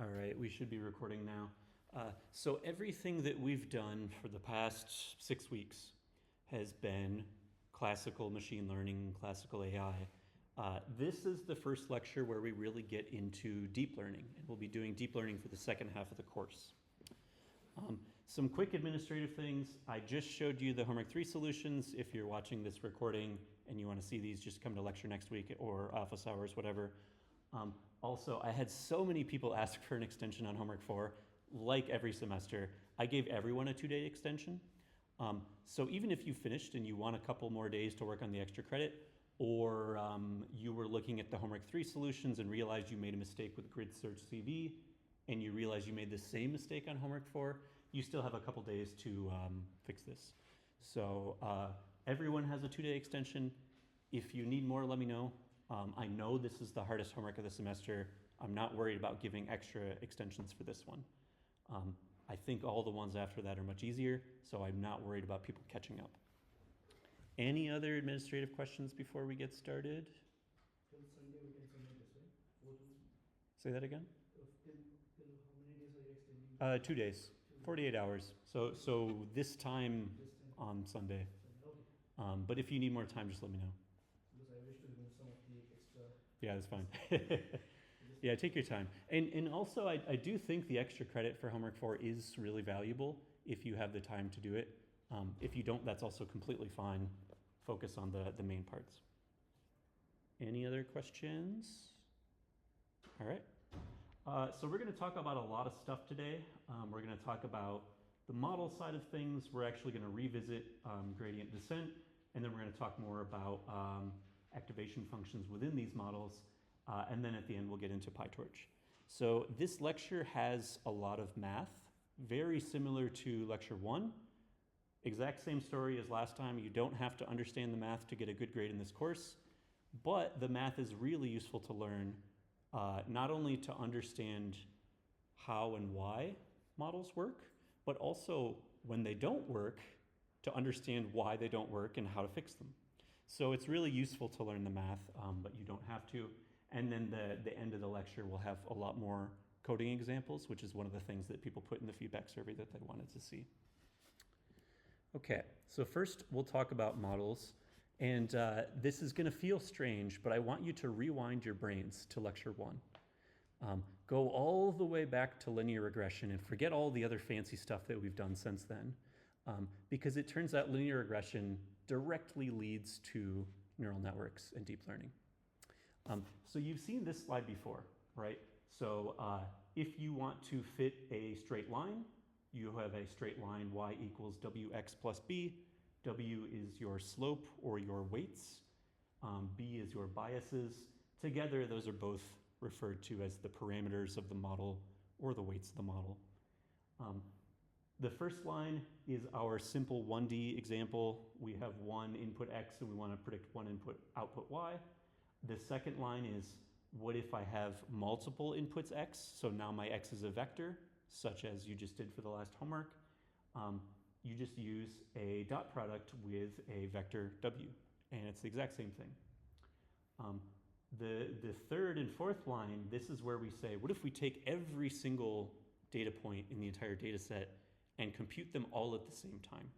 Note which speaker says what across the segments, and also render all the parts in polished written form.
Speaker 1: All right, we should be recording now. So everything that we've done for the past 6 weeks has been classical machine learning, classical AI. This is the first lecture where we really get into deep learning, and we'll be doing deep learning for the second half of the course. Some quick administrative things. I just showed you the homework 3 solutions. If you're watching this recording and you want to see these, just come to lecture next week or office hours, whatever. Also, I had so many people ask for an extension on homework 4. Like every semester, I gave everyone a 2-day extension. So even if you finished and you want a couple more days to work on the extra credit, or you were looking at the homework 3 solutions and realized you made a mistake with grid search CV, and you realize you made the same mistake on homework 4, you still have a couple days to fix this. So everyone has a 2-day extension. If you need more, let me know. I know this is the hardest homework of the semester. I'm not worried about giving extra extensions for this one. I think all the ones after that are much easier, so I'm not worried about people catching up. Any other administrative questions before we get started?
Speaker 2: Till Sunday we can submit this, right?
Speaker 1: Say that again?
Speaker 2: Till how many days are you extending?
Speaker 1: 2 days, 48 hours. So this time on Sunday.
Speaker 2: Okay.
Speaker 1: But if you need more time, just let me know.
Speaker 2: Because I wish to remove some of the extra.
Speaker 1: Yeah, that's fine. Yeah, take your time. And also, I do think the extra credit for homework 4 is really valuable if you have the time to do it. If you don't, that's also completely fine. Focus on the main parts. Any other questions? All right. So we're going to talk about a lot of stuff today. We're going to talk about the model side of things. We're actually going to revisit gradient descent, and then we're going to talk more about activation functions within these models. And then at the end, we'll get into PyTorch. So this lecture has a lot of math, very similar to lecture 1. Exact same story as last time. You don't have to understand the math to get a good grade in this course, but the math is really useful to learn, not only to understand how and why models work, but also when they don't work, to understand why they don't work and how to fix them. So it's really useful to learn the math, but you don't have to. And then the end of the lecture will have a lot more coding examples, which is one of the things that people put in the feedback survey that they wanted to see. Okay, so first we'll talk about models. And this is going to feel strange, but I want you to rewind your brains to lecture 1. Go all the way back to linear regression and forget all the other fancy stuff that we've done since then. Because it turns out linear regression directly leads to neural networks and deep learning. So you've seen this slide before, right? So if you want to fit a straight line, you have a straight line y equals wx plus b. W is your slope or your weights. B is your biases. Together, those are both referred to as the parameters of the model or the weights of the model. The first line is our simple 1D example. We have one input x and we want to predict one output y. The second line is, what if I have multiple inputs x? So now my x is a vector, such as you just did for the last homework. You just use a dot product with a vector w, and it's the exact same thing. The third and fourth line, this is where we say, what if we take every single data point in the entire data set and compute them all at the same time?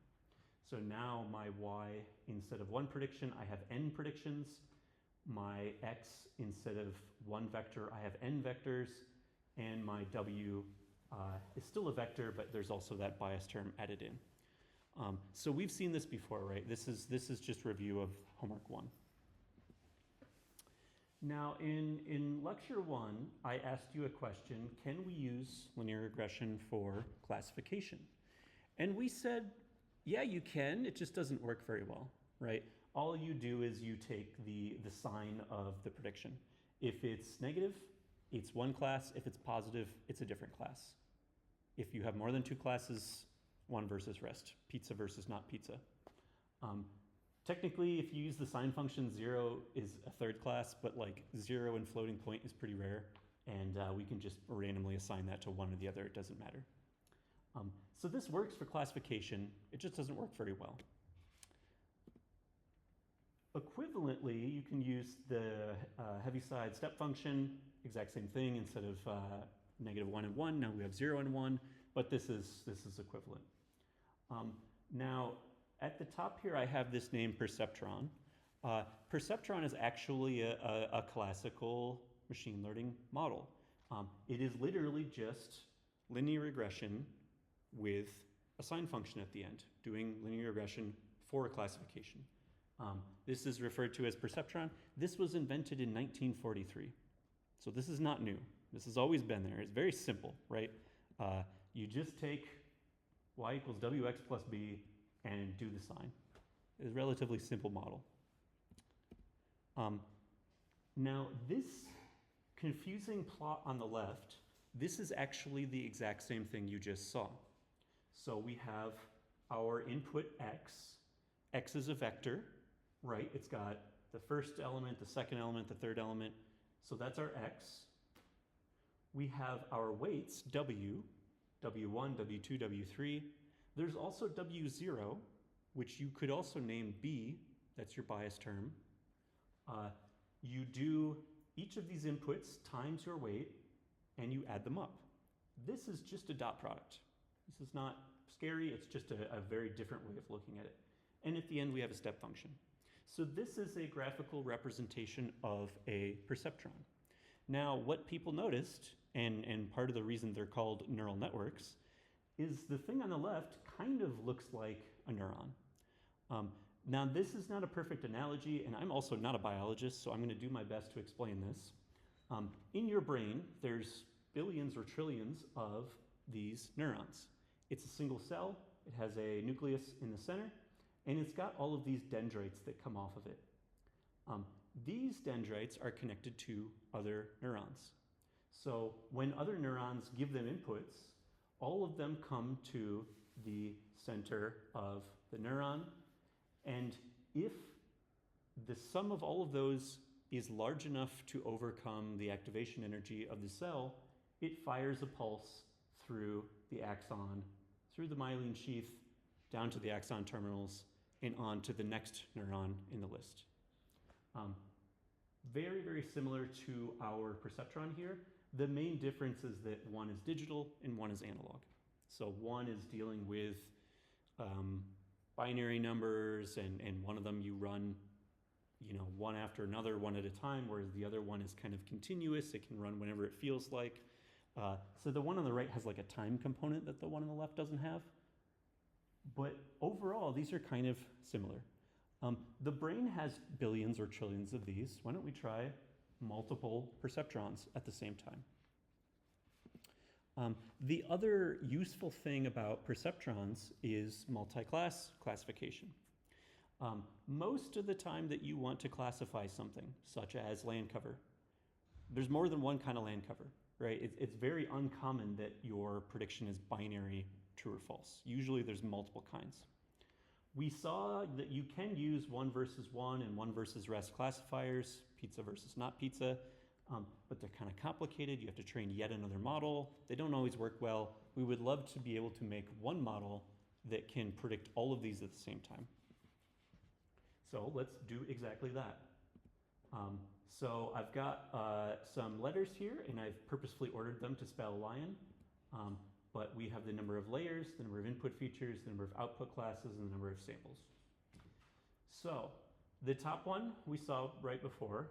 Speaker 1: So now my y, instead of one prediction, I have n predictions. My x, instead of one vector, I have n vectors. And my w is still a vector, but there's also that bias term added in. So we've seen this before, right? This is just review of homework 1. Now, in lecture 1, I asked you a question: can we use linear regression for classification? And we said, yeah, you can. It just doesn't work very well, right? All you do is you take the sign of the prediction. If it's negative, it's one class. If it's positive, it's a different class. If you have more than 2 classes, one versus rest, pizza versus not pizza. Technically, if you use the sign function, 0 is a third class, but like 0 and floating point is pretty rare, and we can just randomly assign that to one or the other. It doesn't matter. So this works for classification. It just doesn't work very well. Equivalently, you can use the Heaviside step function, exact same thing. Instead of -1 and 1, now we have 0 and 1, but this is equivalent. Now, at the top here, I have this name perceptron. Perceptron is actually a classical machine learning model. It is literally just linear regression with a sign function at the end, doing linear regression for a classification. This is referred to as perceptron. This was invented in 1943. So this is not new. This has always been there. It's very simple, right? You just take y equals wx plus b and do the sign. It's a relatively simple model. Now this confusing plot on the left, this is actually the exact same thing you just saw. So we have our input x. X is a vector, right? It's got the first element, the second element, the third element. So that's our x. We have our weights, w, w1, w2, w3. There's also w0, which you could also name b. That's your bias term. You do each of these inputs times your weight, and you add them up. This is just a dot product. This is not scary. It's just a very different way of looking at it. And at the end, we have a step function. So this is a graphical representation of a perceptron. Now, what people noticed, and part of the reason they're called neural networks, is the thing on the left kind of looks like a neuron. Now, this is not a perfect analogy, and I'm also not a biologist, so I'm going to do my best to explain this. In your brain, there's billions or trillions of these neurons. It's a single cell. It has a nucleus in the center, and it's got all of these dendrites that come off of it. These dendrites are connected to other neurons. So when other neurons give them inputs, all of them come to the center of the neuron. And if the sum of all of those is large enough to overcome the activation energy of the cell, it fires a pulse through the axon, through the myelin sheath, down to the axon terminals, and on to the next neuron in the list. Very, very similar to our perceptron here. The main difference is that one is digital and one is analog. So one is dealing with binary numbers, and one of them you run, one after another, one at a time, whereas the other one is kind of continuous. It can run whenever it feels like. So the one on the right has like a time component that the one on the left doesn't have. But overall, these are kind of similar. The brain has billions or trillions of these. Why don't we try multiple perceptrons at the same time? The other useful thing about perceptrons is multi-class classification. Most of the time that you want to classify something, such as land cover, there's more than one kind of land cover, right? It's very uncommon that your prediction is binary, true or false. Usually there's multiple kinds. We saw that you can use one versus one and one versus rest classifiers, pizza versus not pizza, but they're kind of complicated. You have to train yet another model. They don't always work well. We would love to be able to make one model that can predict all of these at the same time. So let's do exactly that. So I've got some letters here, and I've purposefully ordered them to spell lion. But we have the number of layers, the number of input features, the number of output classes, and the number of samples. So the top one we saw right before,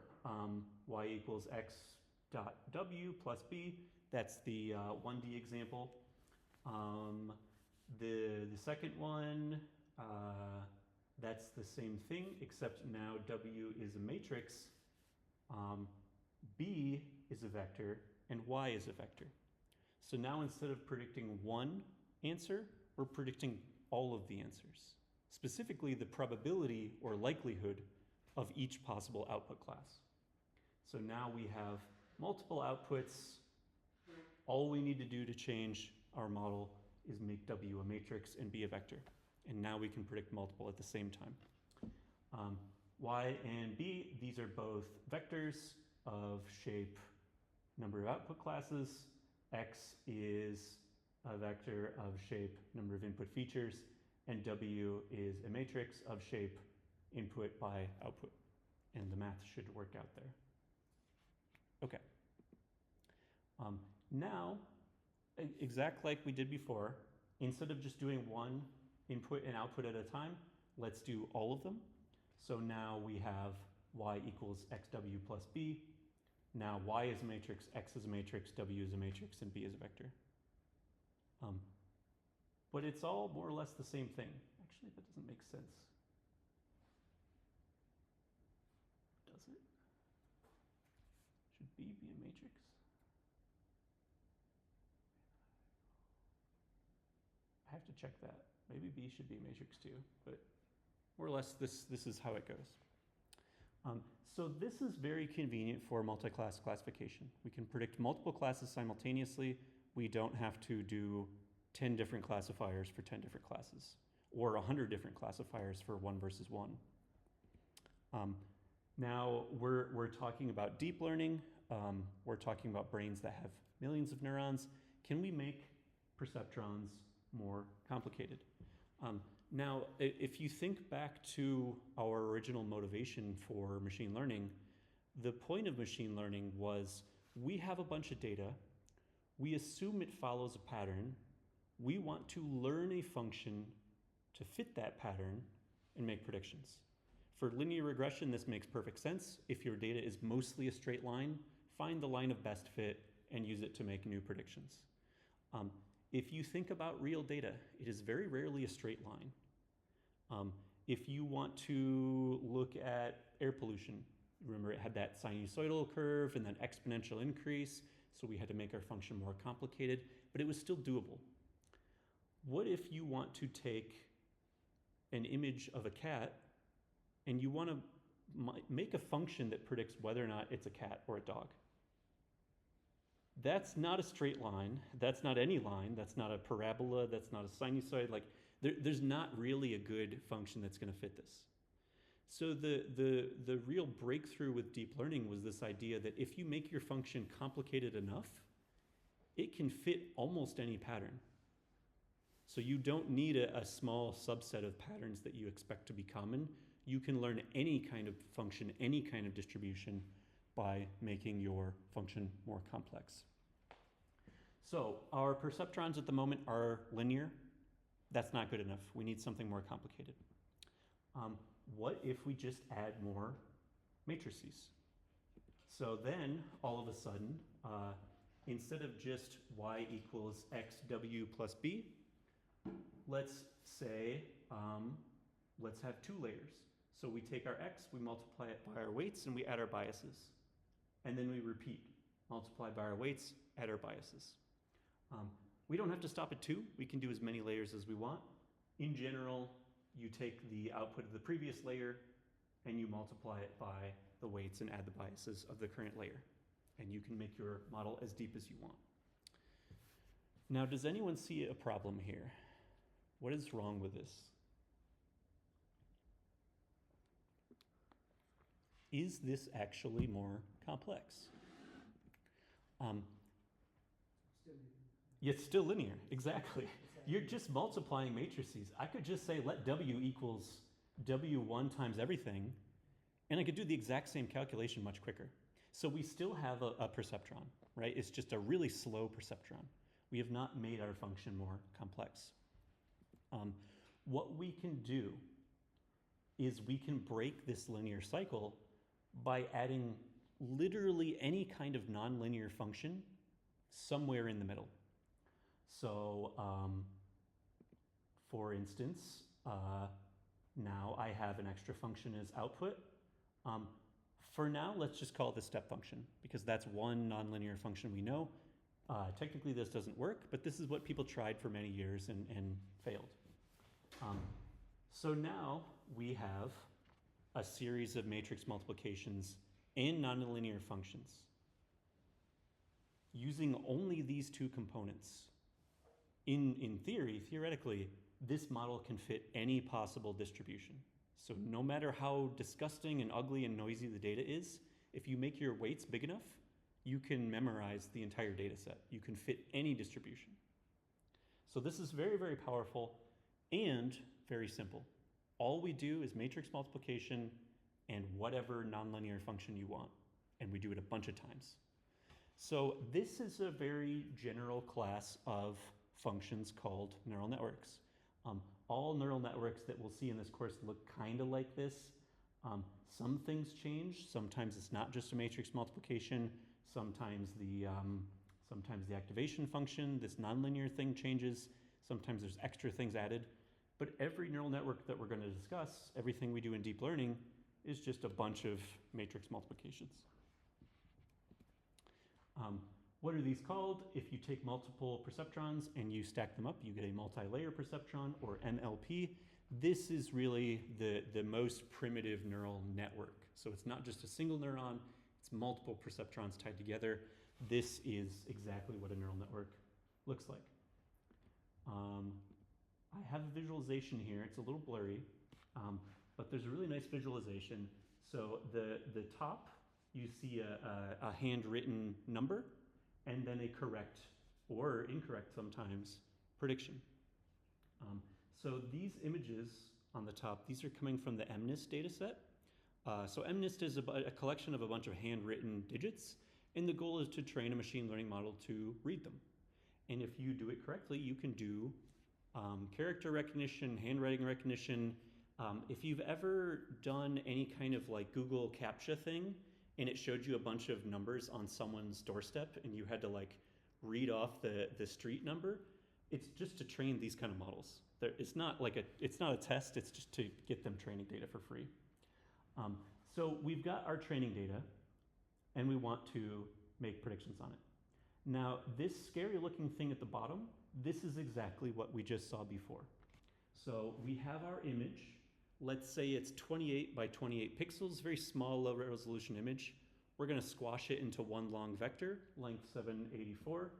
Speaker 1: y equals x dot w plus b. That's the 1D example. The second one, that's the same thing, except now w is a matrix, b is a vector, and y is a vector. So now instead of predicting one answer, we're predicting all of the answers, specifically the probability or likelihood of each possible output class. So now we have multiple outputs. All we need to do to change our model is make W a matrix and B a vector. And now we can predict multiple at the same time. Y and B, these are both vectors of shape number of output classes. X is a vector of shape number of input features, and W is a matrix of shape input by output. And the math should work out there. Okay. Now, exact like we did before, instead of just doing one input and output at a time, let's do all of them. So now we have y equals xw plus b. Now y is a matrix, x is a matrix, w is a matrix, and b is a vector. But it's all more or less the same thing. Actually, that doesn't make sense. Does it? Should B be a matrix? I have to check that. Maybe B should be a matrix too, but more or less this is how it goes. So this is very convenient for multi-class classification. We can predict multiple classes simultaneously. We don't have to do 10 different classifiers for 10 different classes, or 100 different classifiers for one versus one. Now we're talking about deep learning. We're talking about brains that have millions of neurons. Can we make perceptrons more complicated? Now, if you think back to our original motivation for machine learning, the point of machine learning was we have a bunch of data, we assume it follows a pattern, we want to learn a function to fit that pattern and make predictions. For linear regression, this makes perfect sense. If your data is mostly a straight line, find the line of best fit and use it to make new predictions. If you think about real data, it is very rarely a straight line. If you want to look at air pollution, remember it had that sinusoidal curve and then exponential increase, so we had to make our function more complicated, but it was still doable. What if you want to take an image of a cat and you want to make a function that predicts whether or not it's a cat or a dog? That's not a straight line. That's not any line. That's not a parabola. That's not a sinusoid. Like there's not really a good function that's going to fit this. So the real breakthrough with deep learning was this idea that if you make your function complicated enough, it can fit almost any pattern. So you don't need a small subset of patterns that you expect to be common. You can learn any kind of function, any kind of distribution by making your function more complex. So our perceptrons at the moment are linear. That's not good enough. We need something more complicated. What if we just add more matrices? So then, all of a sudden, instead of just y equals xw plus b, let's say, let's have two layers. So we take our x, we multiply it by our weights, and we add our biases. And then we repeat, multiply by our weights, add our biases. We don't have to stop at 2. We can do as many layers as we want. In general, you take the output of the previous layer and you multiply it by the weights and add the biases of the current layer. And you can make your model as deep as you want. Now, does anyone see a problem here? What is wrong with this? Is this actually more complex? It's still linear, exactly. You're just multiplying matrices. I could just say let W equals W1 times everything, and I could do the exact same calculation much quicker. So we still have a perceptron, right? It's just a really slow perceptron. We have not made our function more complex. What we can do is we can break this linear cycle by adding literally any kind of nonlinear function somewhere in the middle. So, for instance, now I have an extra function as output. For now, let's just call it the step function, because that's one nonlinear function we know. Technically, this doesn't work, but this is what people tried for many years and failed. So now we have a series of matrix multiplications and nonlinear functions using only these two components. In theory, theoretically, this model can fit any possible distribution. So no matter how disgusting and ugly and noisy the data is, if you make your weights big enough, you can memorize the entire data set. You can fit any distribution. So this is very, very powerful and very simple. All we do is matrix multiplication and whatever nonlinear function you want, and we do it a bunch of times. So this is a very general class of functions called neural networks. All neural networks that we'll see in this course look kind of like this. Some things change. Sometimes it's not just a matrix multiplication. Sometimes the activation function, this nonlinear thing changes. Sometimes there's extra things added. But every neural network that we're going to discuss, everything we do in deep learning, is just a bunch of matrix multiplications. What are these called? If you take multiple perceptrons and you stack them up, you get a multi-layer perceptron, or MLP. This is really the most primitive neural network. So it's not just a single neuron, it's multiple perceptrons tied together. This is exactly what a neural network looks like. I have a visualization here. It's a little blurry, but there's a really nice visualization. So the top, you see a handwritten number, and then a correct or incorrect sometimes prediction. So these images on the top, these are coming from the MNIST dataset. So MNIST is a collection of a bunch of handwritten digits, and the goal is to train a machine learning model to read them. And if you do it correctly, you can do character recognition, handwriting recognition. If you've ever done any kind of like Google CAPTCHA thing, and it showed you a bunch of numbers on someone's doorstep, and you had to like read off the street number, it's just to train these kind of models. It's not a test, it's just to get them training data for free. So we've got our training data, and we want to make predictions on it. Now, this scary looking thing at the bottom, this is exactly what we just saw before. So we have our image. Let's say it's 28 by 28 pixels, very small, low resolution image. We're going to squash it into one long vector, length 784,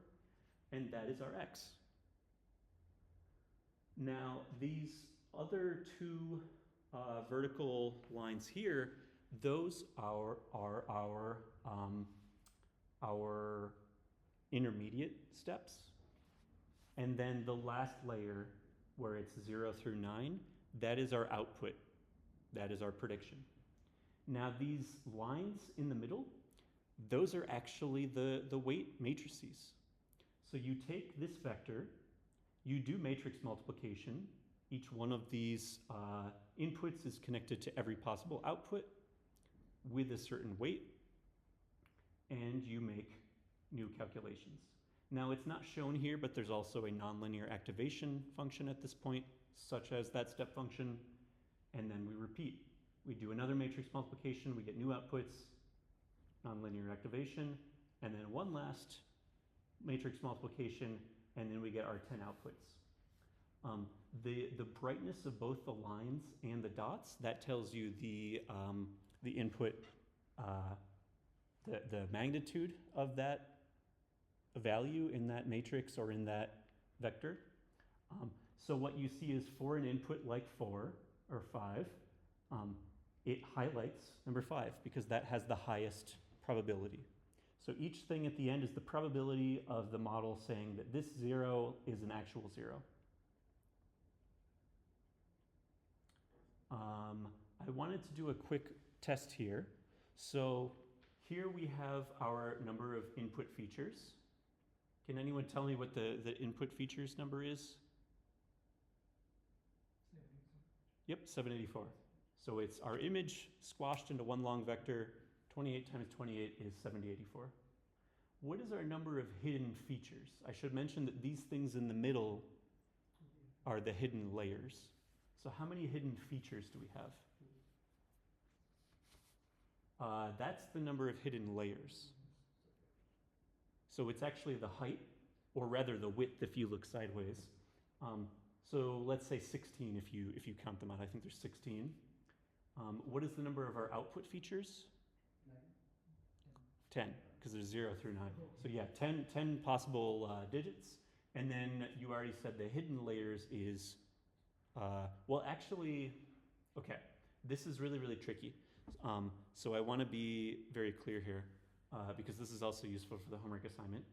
Speaker 1: and that is our x. Now, these other two vertical lines here, those are our intermediate steps. And then the last layer, where it's 0 through 9, that is our output. That is our prediction. Now these lines in the middle, those are actually the weight matrices. So you take this vector, you do matrix multiplication. Each one of these inputs is connected to every possible output with a certain weight, and you make new calculations. Now it's not shown here, but there's also a nonlinear activation function at this point, such as that step function, and then we repeat. We do another matrix multiplication, we get new outputs, nonlinear activation, and then one last matrix multiplication, and then we get our 10 outputs. The brightness of both the lines and the dots, that tells you the input, the magnitude of that value in that matrix or in that vector. So what you see is for an input like 4 or 5, it highlights number 5 because that has the highest probability. So each thing at the end is the probability of the model saying that this 0 is an actual 0. I wanted to do a quick test here. So here we have our number of input features. Can anyone tell me what the input features number is? Yep, 784. So it's our image squashed into one long vector. 28 times 28 is 784. What is our number of hidden features? I should mention that these things in the middle are the hidden layers. So how many hidden features do we have? That's the number of hidden layers. So it's actually the height, or rather the width if you look sideways. So let's say 16 if you count them out. I think there's 16. What is the number of our output features? 10, because there's 0 through 9. So yeah, 10 possible digits. And then you already said the hidden layers is, well actually, okay, this is really, really tricky. So I want to be very clear here, because this is also useful for the homework assignment.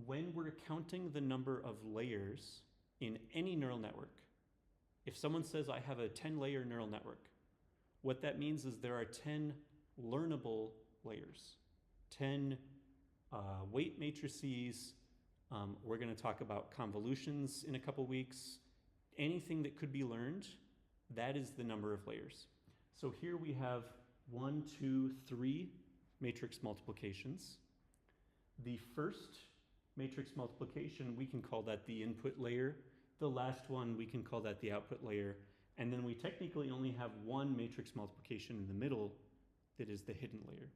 Speaker 1: When we're counting the number of layers in any neural network, if someone says I have a 10-layer neural network, what that means is there are 10 learnable layers, 10 weight matrices. We're going to talk about convolutions in a couple weeks. Anything that could be learned, that is the number of layers. So here we have 1, 2, 3 matrix multiplications. The first matrix multiplication, we can call that the input layer. The last one, we can call that the output layer. And then we technically only have one matrix multiplication in the middle that is the hidden layer.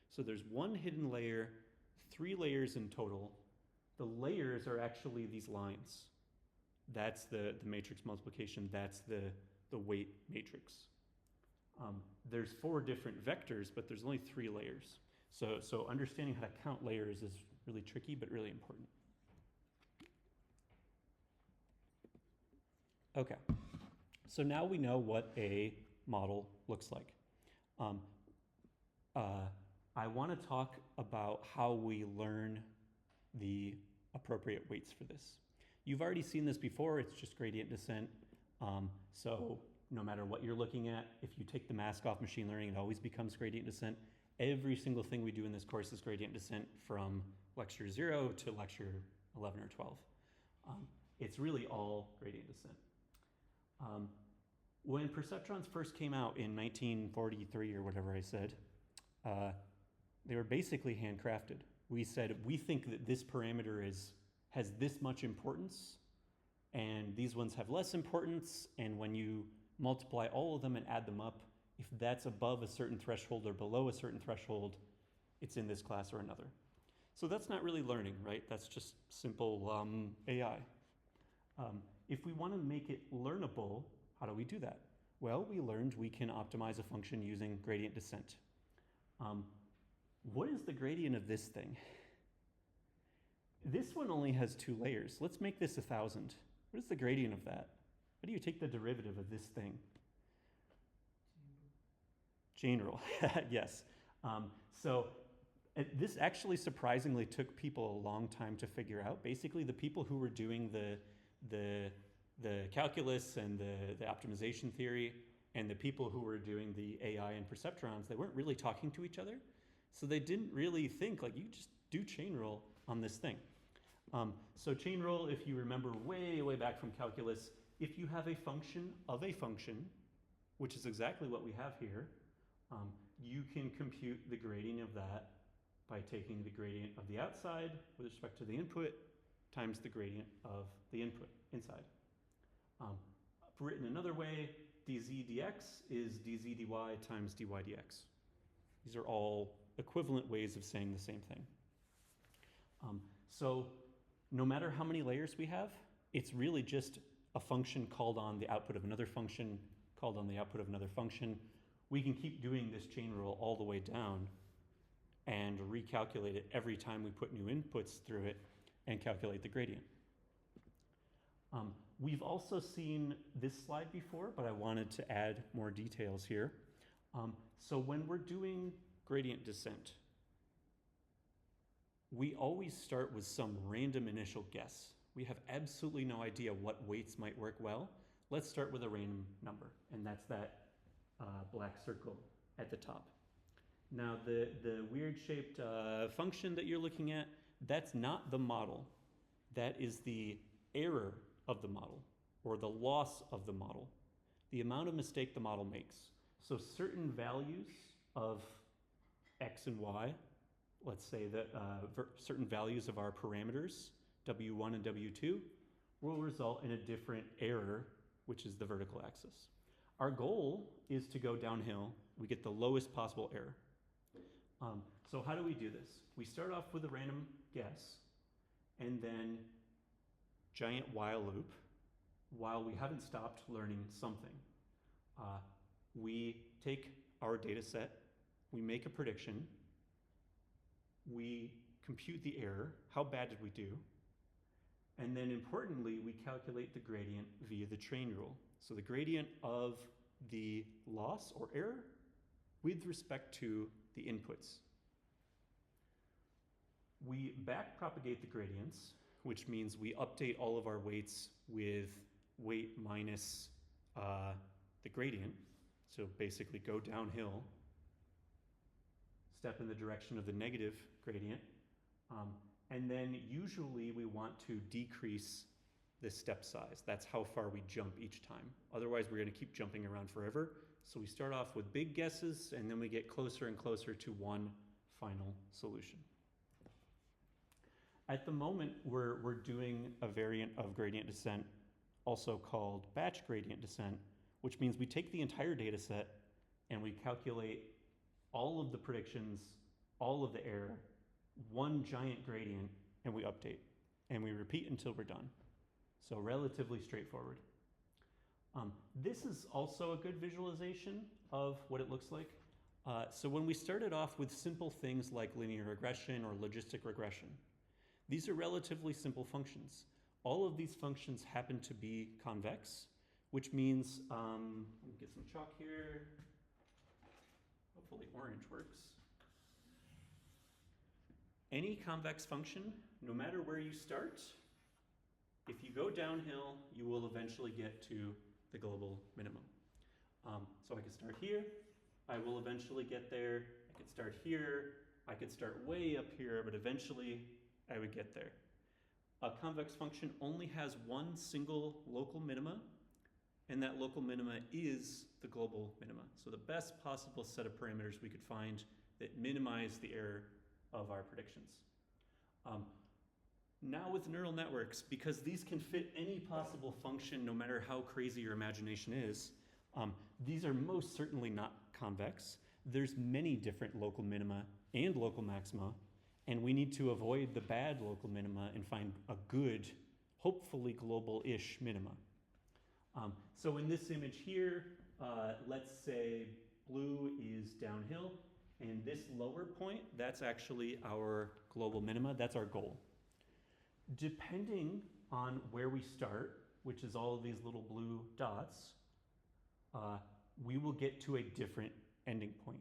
Speaker 1: So there's one hidden layer, 3 layers in total. The layers are actually these lines. That's the matrix multiplication. That's the weight matrix. There's 4 different vectors, but there's only 3 layers. So understanding how to count layers is really tricky, but really important. Okay, so now we know what a model looks like. I want to talk about how we learn the appropriate weights for this. You've already seen this before, it's just gradient descent. So no matter what you're looking at, if you take the mask off machine learning, it always becomes gradient descent. Every single thing we do in this course is gradient descent from lecture 0 to lecture 11 or 12. It's really all gradient descent. When perceptrons first came out in 1943 or whatever I said, they were basically handcrafted. We said, we think that this parameter has this much importance, and these ones have less importance, and when you multiply all of them and add them up, if that's above a certain threshold or below a certain threshold, it's in this class or another. So that's not really learning, right? That's just simple AI. If we want to make it learnable, how do we do that? Well, we learned we can optimize a function using gradient descent. What is the gradient of this thing? This one only has 2 layers. Let's make this 1,000. What is the gradient of that? How do you take the derivative of this thing? Chain rule, yes. This actually surprisingly took people a long time to figure out. Basically, the people who were doing the calculus and the optimization theory and the people who were doing the AI and perceptrons, they weren't really talking to each other. So they didn't really think, like, you just do chain rule on this thing. So chain rule, if you remember way, way back from calculus, if you have a function of a function, which is exactly what we have here, you can compute the gradient of that by taking the gradient of the outside with respect to the input times the gradient of the input inside. Written another way, dz dx is dz dy times dy dx. These are all equivalent ways of saying the same thing. So no matter how many layers we have, it's really just a function called on the output of another function, called on the output of another function. We can keep doing this chain rule all the way down and recalculate it every time we put new inputs through it and calculate the gradient. We've also seen this slide before, but I wanted to add more details here. So when we're doing gradient descent, we always start with some random initial guess. We have absolutely no idea what weights might work well. Let's start with a random number, and that's that black circle at the top. Now, the weird shaped function that you're looking at, that's not the model. That is the error of the model, or the loss of the model, the amount of mistake the model makes. So certain values of x and y, let's say that certain values of our parameters, w1 and w2, will result in a different error, which is the vertical axis. Our goal is to go downhill. We get the lowest possible error. So how do we do this? We start off with a random guess, and then giant while loop while we haven't stopped learning something. We take our data set, we make a prediction, we compute the error, how bad did we do, and then importantly, we calculate the gradient via the chain rule. So the gradient of the loss or error with respect to the inputs. We backpropagate the gradients, which means we update all of our weights with weight minus the gradient. So basically go downhill, step in the direction of the negative gradient, And then usually we want to decrease the step size. That's how far we jump each time. Otherwise, we're going to keep jumping around forever. So we start off with big guesses, and then we get closer and closer to one final solution. At the moment, we're doing a variant of gradient descent, also called batch gradient descent, which means we take the entire data set and we calculate all of the predictions, all of the error, one giant gradient, and we update. And we repeat until we're done. So relatively straightforward. This is also a good visualization of what it looks like. So when we started off with simple things like linear regression or logistic regression, these are relatively simple functions. All of these functions happen to be convex, which means, let me get some chalk here. Hopefully orange works. Any convex function, no matter where you start, if you go downhill, you will eventually get to the global minimum. So I could start here, I will eventually get there. I could start here, I could start way up here, but eventually I would get there. A convex function only has one single local minima, and that local minima is the global minima. So the best possible set of parameters we could find that minimize the error of our predictions. Now with neural networks, because these can fit any possible function no matter how crazy your imagination is, these are most certainly not convex. There's many different local minima and local maxima, and we need to avoid the bad local minima and find a good, hopefully global-ish minima. So in this image here, let's say blue is downhill, and this lower point, that's actually our global minima, that's our goal. Depending on where we start, which is all of these little blue dots, we will get to a different ending point.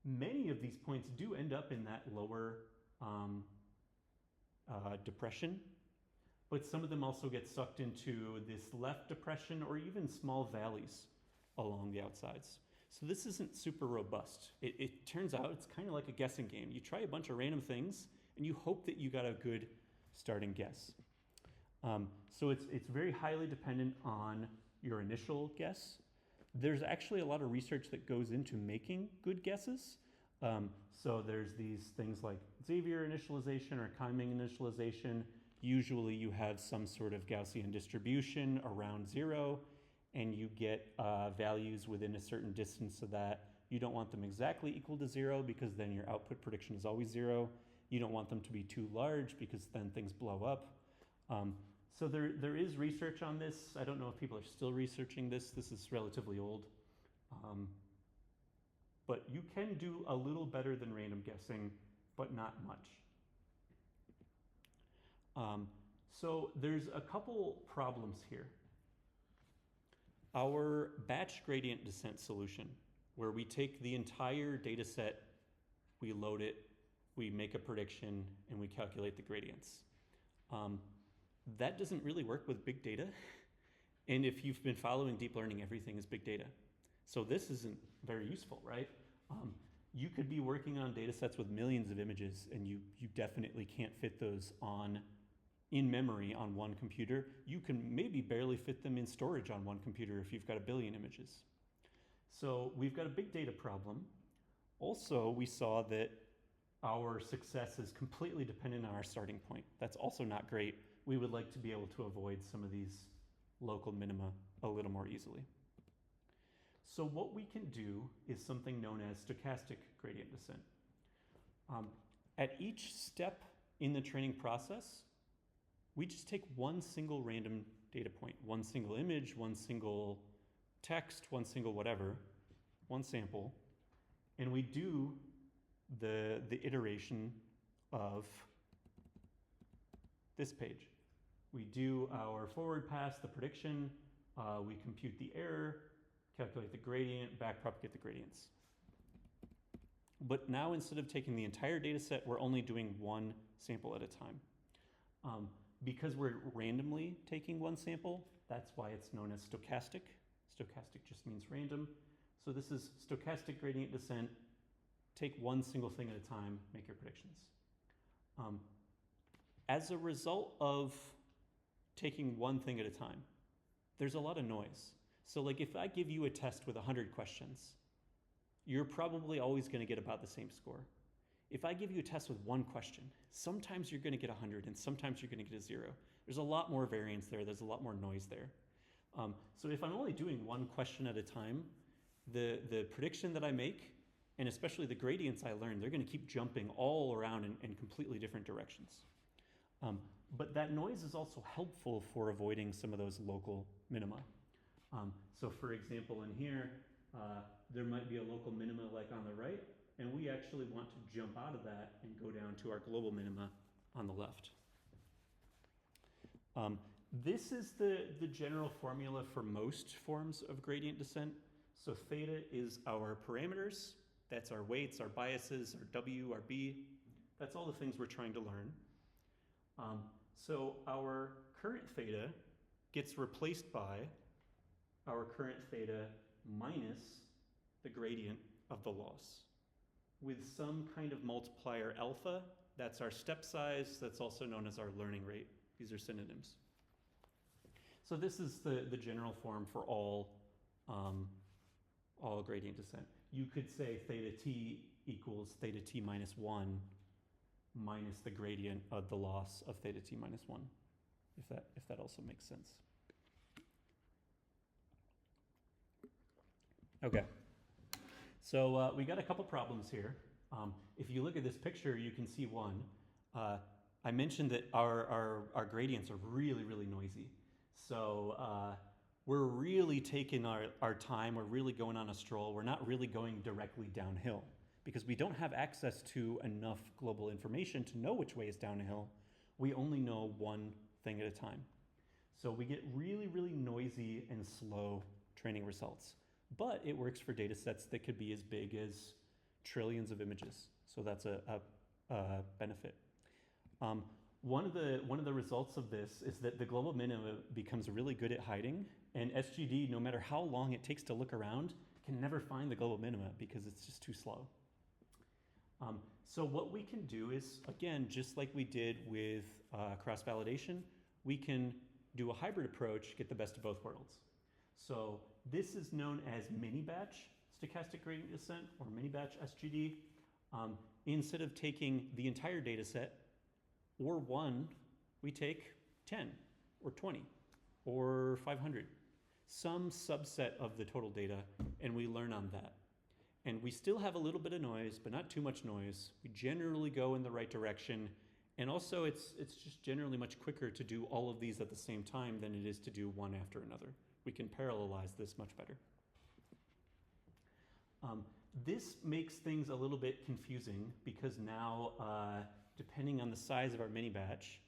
Speaker 1: Many of these points do end up in that lower depression, but some of them also get sucked into this left depression or even small valleys along the outsides. So this isn't super robust. It turns out it's kind of like a guessing game. You try a bunch of random things and you hope that you got a good starting guess. So it's very highly dependent on your initial guess. There's actually a lot of research that goes into making good guesses. So there's these things like Xavier initialization or Keiming initialization. Usually you have some sort of Gaussian distribution around 0, and you get values within a certain distance of that. You don't want them exactly equal to 0 because then your output prediction is always 0. You don't want them to be too large because then things blow up. So there is research on this. I don't know if people are still researching this. This is relatively old. But you can do a little better than random guessing, but not much. So there's a couple problems here. Our batch gradient descent solution, where we take the entire data set, we load it, we make a prediction, and we calculate the gradients. That doesn't really work with big data. And if you've been following deep learning, everything is big data. So this isn't very useful, right? You could be working on data sets with millions of images, and you definitely can't fit those in memory on one computer. You can maybe barely fit them in storage on one computer if you've got 1 billion images. So we've got a big data problem. Also, we saw that our success is completely dependent on our starting point. That's also not great. We would like to be able to avoid some of these local minima a little more easily. So what we can do is something known as stochastic gradient descent. At each step in the training process, we just take one single random data point, one single image, one single text, one single whatever, one sample, and we do the iteration of this page. We do our forward pass, the prediction, we compute the error, calculate the gradient, backpropagate the gradients. But now instead of taking the entire data set, we're only doing one sample at a time. Because we're randomly taking one sample, that's why it's known as stochastic. Stochastic just means random. So this is stochastic gradient descent. Take one single thing at a time, make your predictions. as a result of taking one thing at a time, there's a lot of noise. So like if I give you a test with 100 questions, you're probably always going to get about the same score. If I give you a test with one question, sometimes you're going to get 100 and sometimes you're going to get a 0. There's a lot more variance there. There's a lot more noise there. So if I'm only doing one question at a time, the prediction that I make, and especially the gradients I learn, they're going to keep jumping all around in completely different directions. But that noise is also helpful for avoiding some of those local minima. So for example, in here, there might be a local minima like on the right, and we actually want to jump out of that and go down to our global minima on the left. This is the general formula for most forms of gradient descent. So theta is our parameters. That's our weights, our biases, our W, our B. That's all the things we're trying to learn. So our current theta gets replaced by our current theta minus the gradient of the loss with some kind of multiplier alpha. That's our step size. That's also known as our learning rate. These are synonyms. So this is the general form for all gradient descent. You could say theta t equals theta t minus 1 minus the gradient of the loss of theta t minus 1, if that also makes sense. Okay, so we got a couple problems here. If you look at this picture, you can see one. I mentioned that our gradients are really, really noisy. So we're really taking our time, we're really going on a stroll, we're not really going directly downhill because we don't have access to enough global information to know which way is downhill. We only know one thing at a time. So we get really, really noisy and slow training results. But it works for data sets that could be as big as trillions of images. So that's a benefit. One of the results of this is that the global minima becomes really good at hiding, and SGD, no matter how long it takes to look around, can never find the global minima because it's just too slow. So what we can do is, again, just like we did with cross-validation, we can do a hybrid approach, get the best of both worlds. So this is known as mini-batch stochastic gradient descent, or mini-batch SGD. Instead of taking the entire data set, or 1, we take 10, or 20, or 500. Some subset of the total data, and we learn on that. And we still have a little bit of noise, but not too much noise. We generally go in the right direction, and also it's just generally much quicker to do all of these at the same time than it is to do one after another. We can parallelize this much better. This makes things a little bit confusing because now, depending on the size of our mini batch,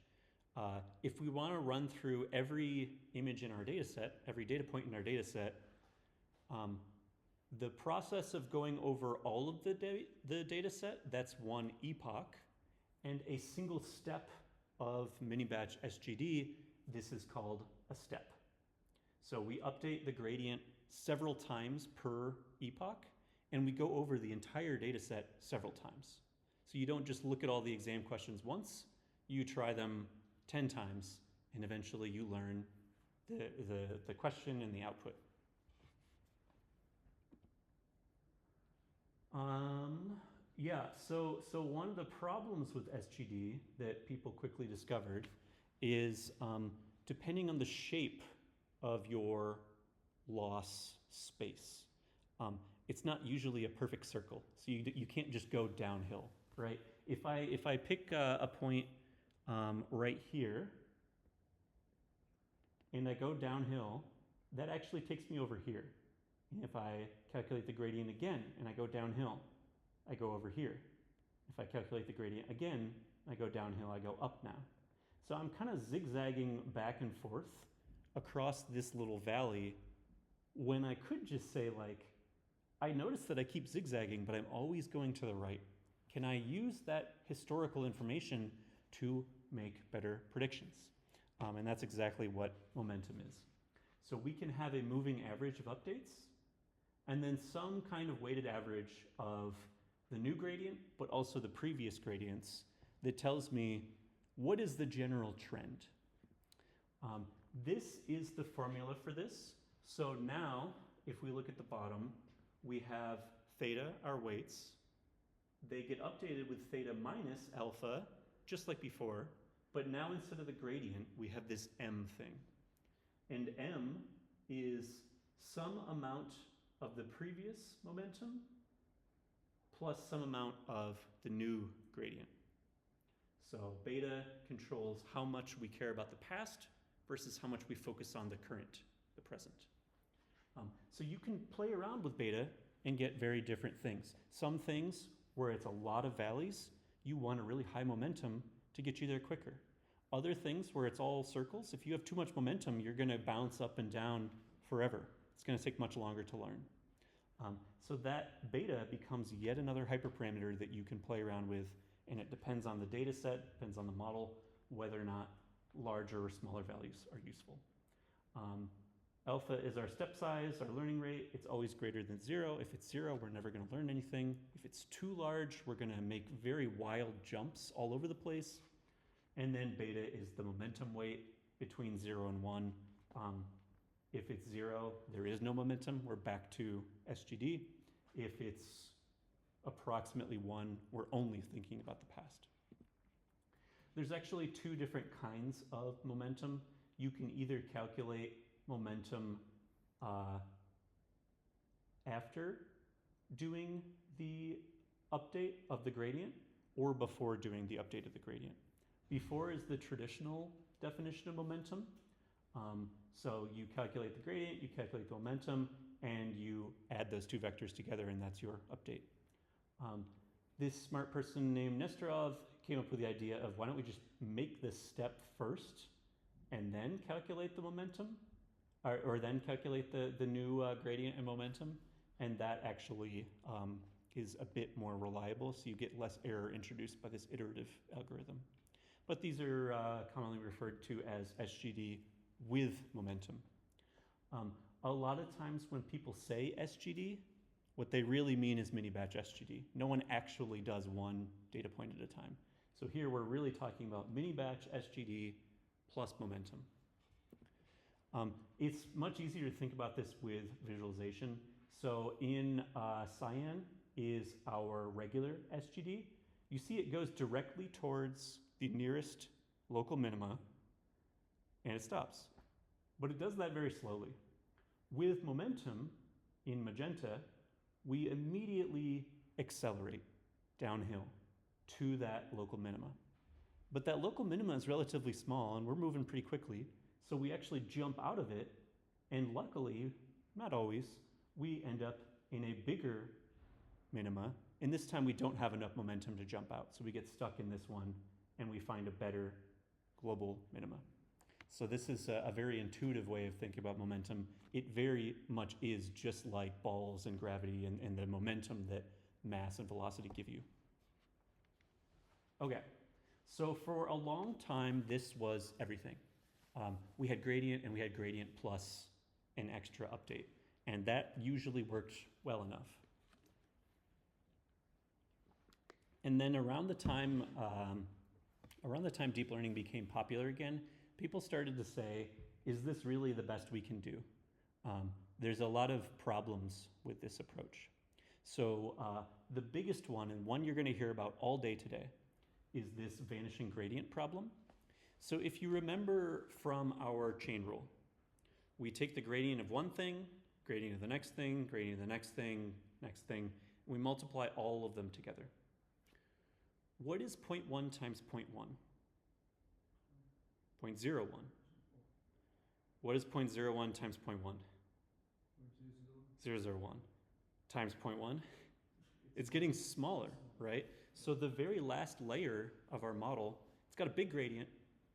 Speaker 1: if we want to run through every image in our data set, every data point in our data set, the process of going over all of the data set, that's one epoch, and a single step of mini batch SGD, this is called a step. So we update the gradient several times per epoch, and we go over the entire data set several times. So you don't just look at all the exam questions once, you try them 10 times, and eventually you learn the question and the output. So one of the problems with SGD that people quickly discovered is depending on the shape of your loss space, it's not usually a perfect circle. So you can't just go downhill, right? If I pick a point right here and I go downhill, that actually takes me over here. And if I calculate the gradient again and I go downhill, I go over here. If I calculate the gradient again, I go downhill, I go up now. So I'm kind of zigzagging back and forth across this little valley when I could just say, like, I notice that I keep zigzagging, but I'm always going to the right. Can I use that historical information to make better predictions? And that's exactly what momentum is. So we can have a moving average of updates, and then some kind of weighted average of the new gradient, but also the previous gradients that tells me What is the general trend? This is the formula for this. So now, if we look at the bottom, we have theta, our weights. They get updated with theta minus alpha, just like before, but now instead of the gradient, we have this m thing. And m is some amount of the previous momentum plus some amount of the new gradient. So beta controls how much we care about the past versus how much we focus on the current, the present. So you can play around with beta and get very different things. Some things where it's a lot of valleys, you want a really high momentum to get you there quicker. Other things where it's all circles, if you have too much momentum, you're gonna bounce up and down forever. It's gonna take much longer to learn. So that beta becomes yet another hyperparameter that you can play around with, and it depends on the data set, depends on the model, whether or not larger or smaller values are useful. Alpha is our step size, our learning rate. It's always greater than 0. If it's 0, we're never going to learn anything. If it's too large, we're going to make very wild jumps all over the place. And then beta is the momentum weight between 0 and 1. If it's 0, there is no momentum. We're back to SGD. If it's approximately 1, we're only thinking about the past. There's actually two different kinds of momentum. You can either calculate momentum after doing the update of the gradient or before doing the update of the gradient. Before is the traditional definition of momentum. So you calculate the gradient, you calculate the momentum, and you add those two vectors together, and that's your update. This smart person named Nesterov came up with the idea of why don't we just make this step first and then calculate the momentum, or then calculate the new gradient and momentum, and that actually is a bit more reliable, so you get less error introduced by this iterative algorithm. But these are commonly referred to as SGD with momentum. A lot of times when people say SGD, what they really mean is mini-batch SGD. No one actually does one data point at a time. So here we're really talking about mini-batch SGD plus momentum. It's much easier to think about this with visualization. So in cyan is our regular SGD. You see it goes directly towards the nearest local minima, and it stops. But it does that very slowly. With momentum in magenta, we immediately accelerate downhill to that local minima. But that local minima is relatively small, and we're moving pretty quickly, so we actually jump out of it, and luckily, not always, we end up in a bigger minima, and this time we don't have enough momentum to jump out, so we get stuck in this one, and we find a better global minima. So this is a very intuitive way of thinking about momentum. It very much is just like balls and gravity and the momentum that mass and velocity give you. Okay, so for a long time, this was everything. We had gradient and we had gradient plus an extra update, and that usually worked well enough. And then around the time deep learning became popular again, people started to say, is this really the best we can do? There's a lot of problems with this approach. So the biggest one, and one you're going to hear about all day today, is this vanishing gradient problem. So if you remember from our chain rule, we take the gradient of one thing, gradient of the next thing, gradient of the next thing, and we multiply all of them together. What is 0.1 times 0.1? 0.01. What is 0.01 times 0.1? 0.001 times 0.1. It's getting smaller, right? So the very last layer of our model, it's got a big gradient.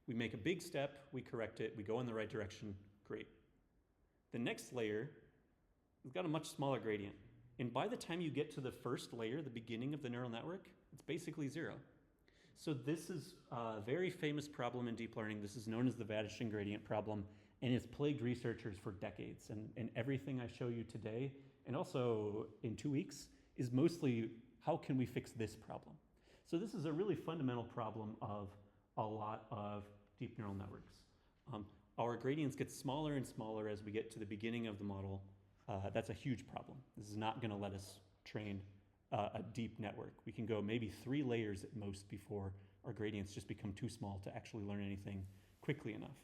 Speaker 1: We make a big step, we correct it, we go in the right direction, great. The next layer has got a much smaller gradient. And by the time you get to the first layer, the beginning of the neural network, it's basically 0. So this is a very famous problem in deep learning. This is known as the vanishing gradient problem, and it's plagued researchers for decades. And everything I show you today, and also in 2 weeks, is mostly how can we fix this problem? So this is a really fundamental problem of a lot of deep neural networks. Our gradients get smaller and smaller as we get to the beginning of the model. That's a huge problem. This is not going to let us train a deep network. We can go maybe 3 layers at most before our gradients just become too small to actually learn anything quickly enough.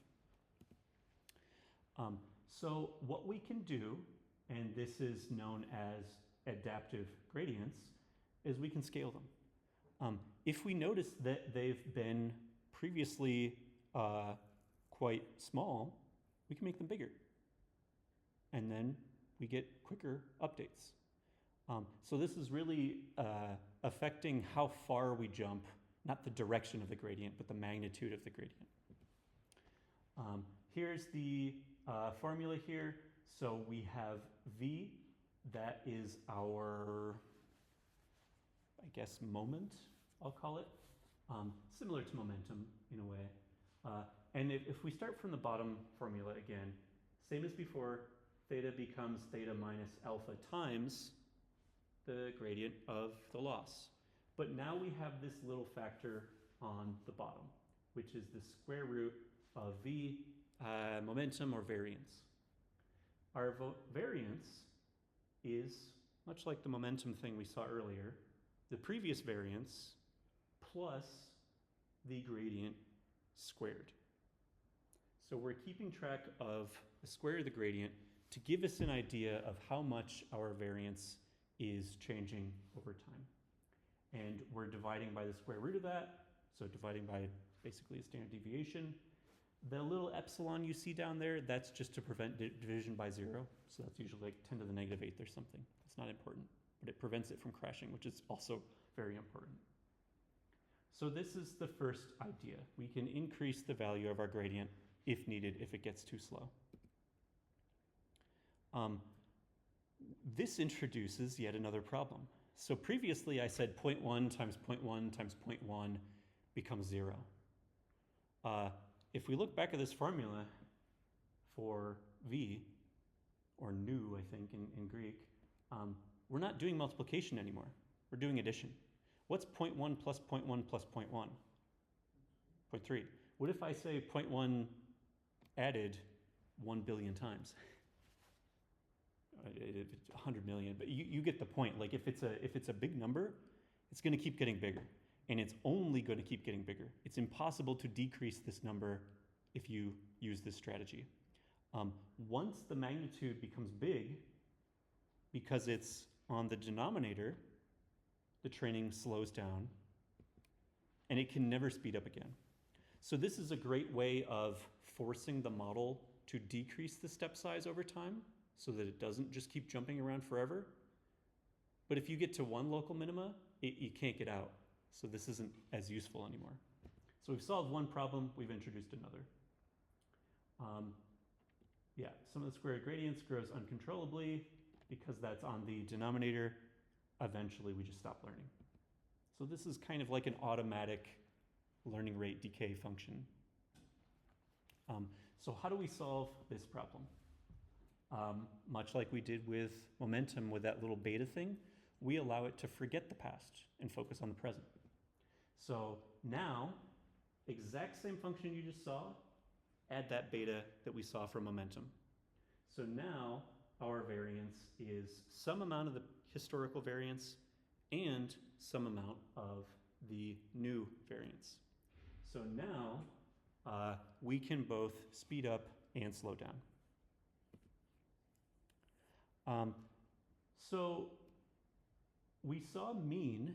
Speaker 1: So what we can do, and this is known as adaptive gradients, is we can scale them. If we notice that they've been previously quite small, we can make them bigger. And then we get quicker updates. So this is really affecting how far we jump, not the direction of the gradient, but the magnitude of the gradient. Here's the formula here. So we have V, that is our, I guess, moment, I'll call it. Similar to momentum in a way. And if we start from the bottom formula again, same as before, theta becomes theta minus alpha times the gradient of the loss. But now we have this little factor on the bottom, which is the square root of V, momentum or variance. Our variance is, much like the momentum thing we saw earlier, the previous variance plus the gradient squared. So we're keeping track of the square of the gradient to give us an idea of how much our variance is changing over time. And we're dividing by the square root of that, so dividing by basically a standard deviation. The little epsilon you see down there, that's just to prevent division by 0. So that's usually like 10 to the negative 8th or something. It's not important, but it prevents it from crashing, which is also very important. So this is the first idea. We can increase the value of our gradient if needed, if it gets too slow. This introduces yet another problem. So previously I said 0.1 times 0.1 times 0.1 becomes 0. If we look back at this formula for V, or nu, I think, in Greek, we're not doing multiplication anymore. We're doing addition. What's 0.1 plus 0.1 plus 0.1? 0.3. What if I say 0.1 added 1 billion times? 100 million, but you get the point. Like if it's a big number, it's going to keep getting bigger, and it's only going to keep getting bigger. It's impossible to decrease this number if you use this strategy. Once the magnitude becomes big, because it's on the denominator, the training slows down, and it can never speed up again. So this is a great way of forcing the model to decrease the step size over time, so that it doesn't just keep jumping around forever. But if you get to one local minima, you can't get out. So this isn't as useful anymore. So we've solved one problem, we've introduced another. Yeah, sum of the square gradients grows uncontrollably because that's on the denominator. Eventually we just stop learning. So this is kind of like an automatic learning rate decay function. So how do we solve this problem? Much like we did with momentum with that little beta thing, we allow it to forget the past and focus on the present. So now, exact same function you just saw, add that beta that we saw for momentum. So now our variance is some amount of the historical variance and some amount of the new variance. So now we can both speed up and slow down. So we saw mean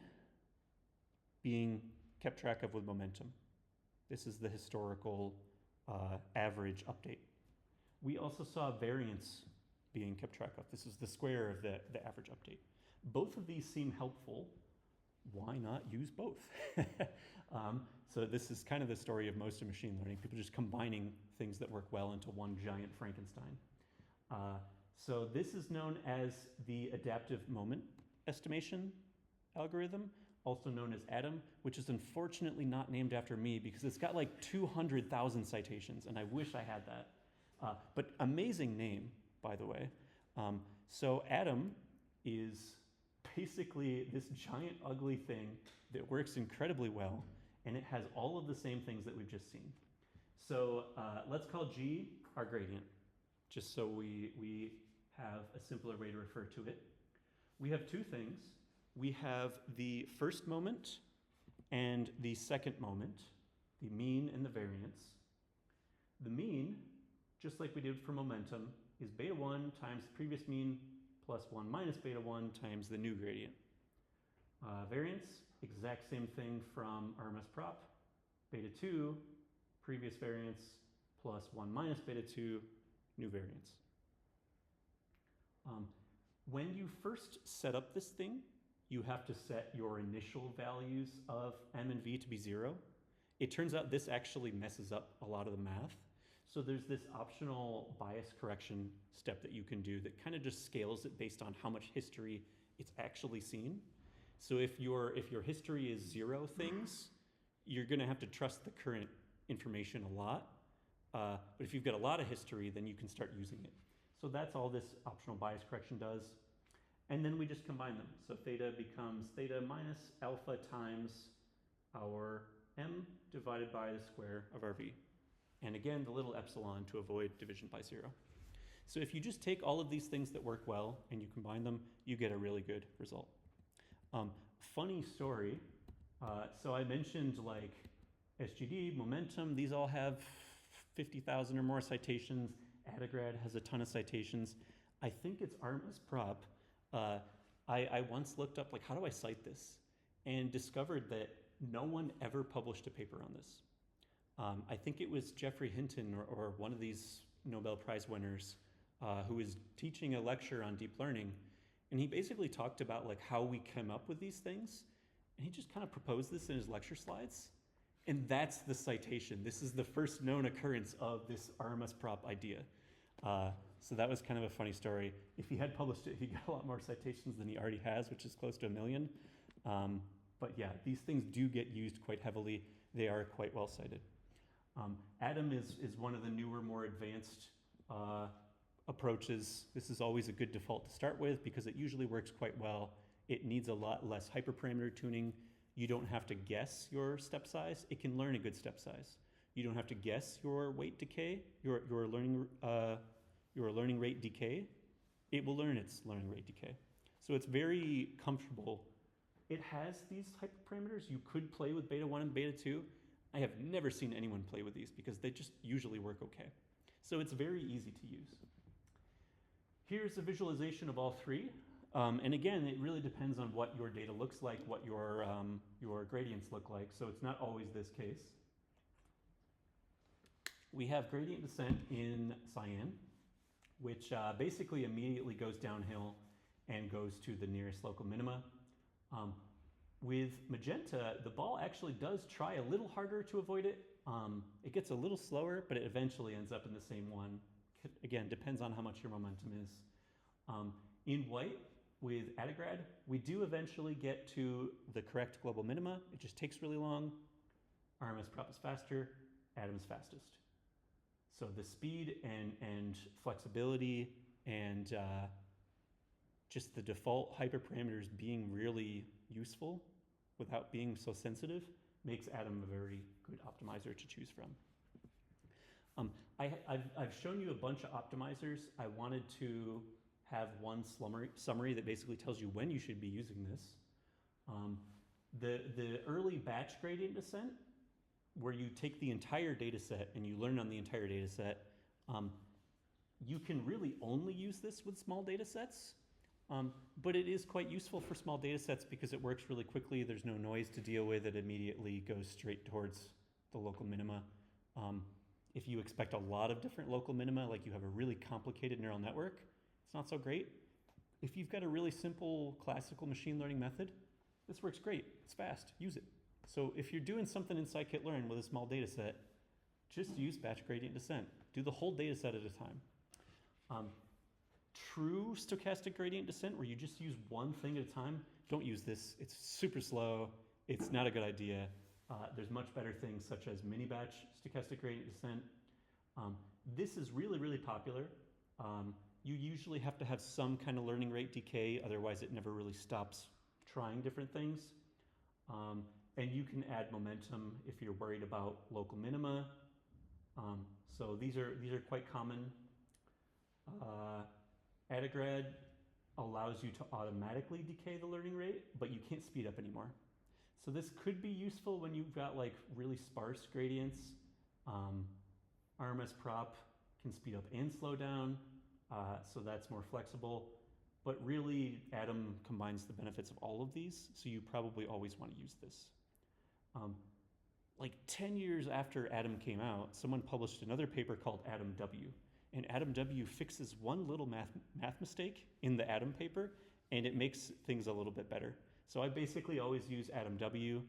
Speaker 1: being kept track of with momentum. This is the historical average update. We also saw variance being kept track of. This is the square of the average update. Both of these seem helpful. Why not use both? So this is kind of the story of most of machine learning, people just combining things that work well into one giant Frankenstein. So this is known as the adaptive moment estimation algorithm, also known as ADAM, which is unfortunately not named after me because it's got like 200,000 citations, and I wish I had that. But amazing name, by the way. So ADAM is basically this giant ugly thing that works incredibly well, and it has all of the same things that we've just seen. So let's call G our gradient, just so we have a simpler way to refer to it. We have two things. We have the first moment and the second moment, the mean and the variance. The mean, just like we did for momentum, is beta 1 times the previous mean plus 1 minus beta 1 times the new gradient. Variance, exact same thing from RMS prop. Beta 2, previous variance, plus 1 minus beta 2, new variance. When you first set up this thing, you have to set your initial values of m and v to be 0. It turns out this actually messes up a lot of the math. So there's this optional bias correction step that you can do that kind of just scales it based on how much history it's actually seen. So if your history is 0 things, you're going to have to trust the current information a lot. But if you've got a lot of history, then you can start using it. So that's all this optional bias correction does. And then we just combine them. So theta becomes theta minus alpha times our m divided by the square of our v. And again, the little epsilon to avoid division by 0. So if you just take all of these things that work well and you combine them, you get a really good result. Funny story. So I mentioned like SGD, momentum, these all have 50,000 or more citations. Adagrad has a ton of citations. I think it's RMS prop. I once looked up like, how do I cite this? And discovered that no one ever published a paper on this. I think it was Geoffrey Hinton or one of these Nobel Prize winners who was teaching a lecture on deep learning. And he basically talked about like how we came up with these things. And he just kind of proposed this in his lecture slides. And that's the citation. This is the first known occurrence of this RMS prop idea. So that was kind of a funny story. If he had published it, he got a lot more citations than he already has, which is close to 1 million. But yeah, these things do get used quite heavily. They are quite well cited. Atom is one of the newer, more advanced approaches. This is always a good default to start with because it usually works quite well. It needs a lot less hyperparameter tuning. You don't have to guess your step size. It can learn a good step size. You don't have to guess your weight decay, your learning rate decay. It will learn its learning rate decay. So it's very comfortable. It has these hyperparameters. You could play with beta 1 and beta 2. I have never seen anyone play with these because they just usually work okay. So it's very easy to use. Here's a visualization of all three. And again, it really depends on what your data looks like, what your gradients look like. So it's not always this case. We have gradient descent in cyan, which basically immediately goes downhill and goes to the nearest local minima. With magenta, the ball actually does try a little harder to avoid it. It gets a little slower, but it eventually ends up in the same one. Again, depends on how much your momentum is. In white, with Adagrad, we do eventually get to the correct global minima. It just takes really long. RMS prop is faster, Atom is fastest. So the speed and flexibility and just the default hyperparameters being really useful without being so sensitive makes Atom a very good optimizer to choose from. I've shown you a bunch of optimizers. I wanted to have one summary that basically tells you when you should be using this. The early batch gradient descent, where you take the entire data set and you learn on the entire data set, you can really only use this with small data sets. But it is quite useful for small data sets because it works really quickly. There's no noise to deal with. It immediately goes straight towards the local minima. If you expect a lot of different local minima, like you have a really complicated neural network, it's not so great. If you've got a really simple classical machine learning method, this works great. It's fast. Use it. So if you're doing something in scikit-learn with a small data set, just use batch gradient descent. Do the whole data set at a time. True stochastic gradient descent, where you just use one thing at a time, don't use this. It's super slow. It's not a good idea. There's much better things such as mini batch stochastic gradient descent. This is really, really popular. You usually have to have some kind of learning rate decay, otherwise it never really stops trying different things. And you can add momentum if you're worried about local minima. So these are quite common. Adigrad allows you to automatically decay the learning rate, but you can't speed up anymore. So this could be useful when you've got like really sparse gradients. RMS prop can speed up and slow down, so that's more flexible. But really, Atom combines the benefits of all of these, so you probably always want to use this. Like 10 years after Atom came out, someone published another paper called Atom W. And Atom W fixes one little math mistake in the Atom paper, and it makes things a little bit better. So I basically always use Atom W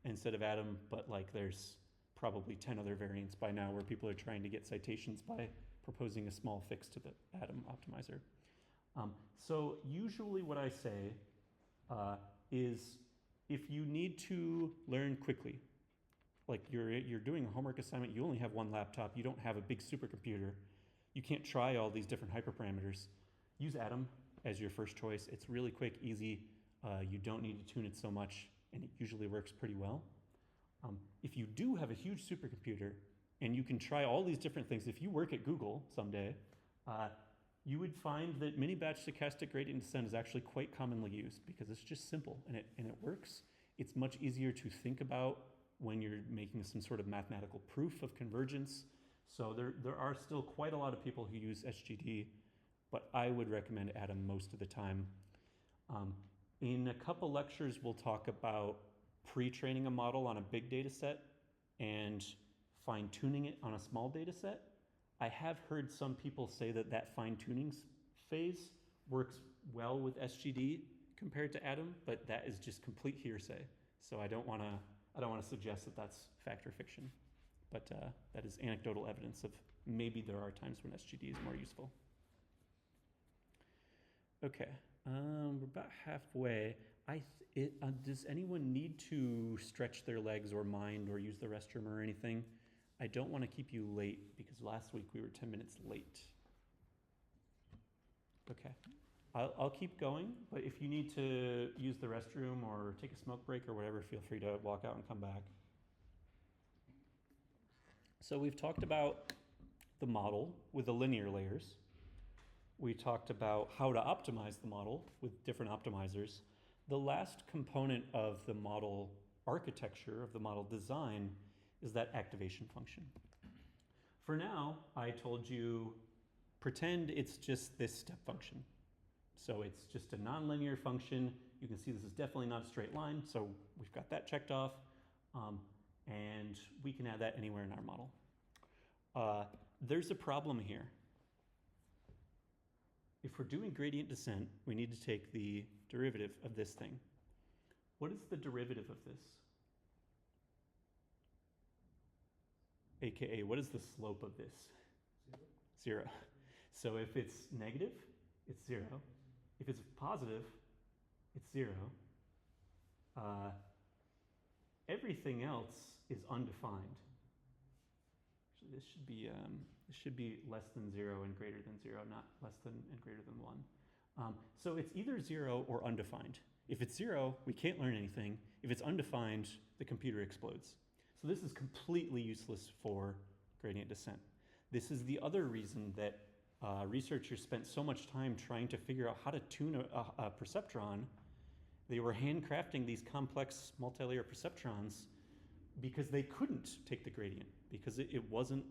Speaker 1: instead of Atom, but like there's probably 10 other variants by now where people are trying to get citations by proposing a small fix to the Atom optimizer. So usually what I say is if you need to learn quickly, like you're doing a homework assignment, you only have one laptop, you don't have a big supercomputer, you can't try all these different hyperparameters, use Atom as your first choice. It's really quick, easy, you don't need to tune it so much, and it usually works pretty well. If you do have a huge supercomputer and you can try all these different things, if you work at Google someday, you would find that mini-batch stochastic gradient descent is actually quite commonly used because it's just simple and it works. It's much easier to think about when you're making some sort of mathematical proof of convergence. So there are still quite a lot of people who use SGD, but I would recommend Atom most of the time. In a couple lectures, we'll talk about pre-training a model on a big data set and fine-tuning it on a small data set. I have heard some people say that fine-tuning phase works well with SGD compared to Atom, but that is just complete hearsay. So I don't want to suggest that that's fact or fiction, but that is anecdotal evidence of maybe there are times when SGD is more useful. Okay, we're about halfway. Does anyone need to stretch their legs or mind or use the restroom or anything? I don't want to keep you late because last week we were 10 minutes late. Okay, I'll keep going, but if you need to use the restroom or take a smoke break or whatever, feel free to walk out and come back. So we've talked about the model with the linear layers. We talked about how to optimize the model with different optimizers. The last component of the model architecture, of the model design, is that activation function. For now, I told you, pretend it's just this step function. So it's just a nonlinear function. You can see this is definitely not a straight line, so we've got that checked off. And we can add that anywhere in our model. There's a problem here. If we're doing gradient descent, we need to take the derivative of this thing. What is the derivative of this? AKA, what is the slope of this? 0. So if it's negative, it's 0. If it's positive, it's 0. Everything else is undefined. Actually, this should be less than 0 and greater than 0, not less than and greater than 1. So it's either 0 or undefined. If it's 0, we can't learn anything. If it's undefined, the computer explodes. So this is completely useless for gradient descent. This is the other reason that researchers spent so much time trying to figure out how to tune a perceptron. They were handcrafting these complex multi-layer perceptrons because they couldn't take the gradient because it wasn't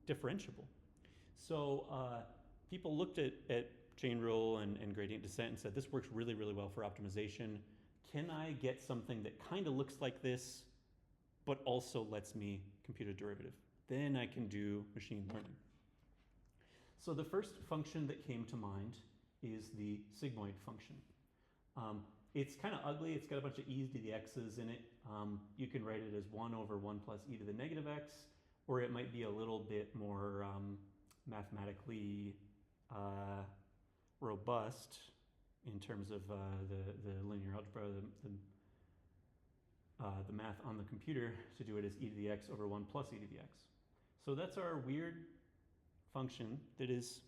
Speaker 1: differentiable. So people looked at chain rule and gradient descent and said, this works really, really well for optimization. Can I get something that kind of looks like this, but also lets me compute a derivative? Then I can do machine learning. So the first function that came to mind is the sigmoid function. It's kind of ugly. It's got a bunch of e's to the x's in it. You can write it as 1 over 1 plus e to the negative x, or it might be a little bit more mathematically robust in terms of the linear algebra, the math on the computer, to do it as e to the x over 1 plus e to the x. So that's our weird function that is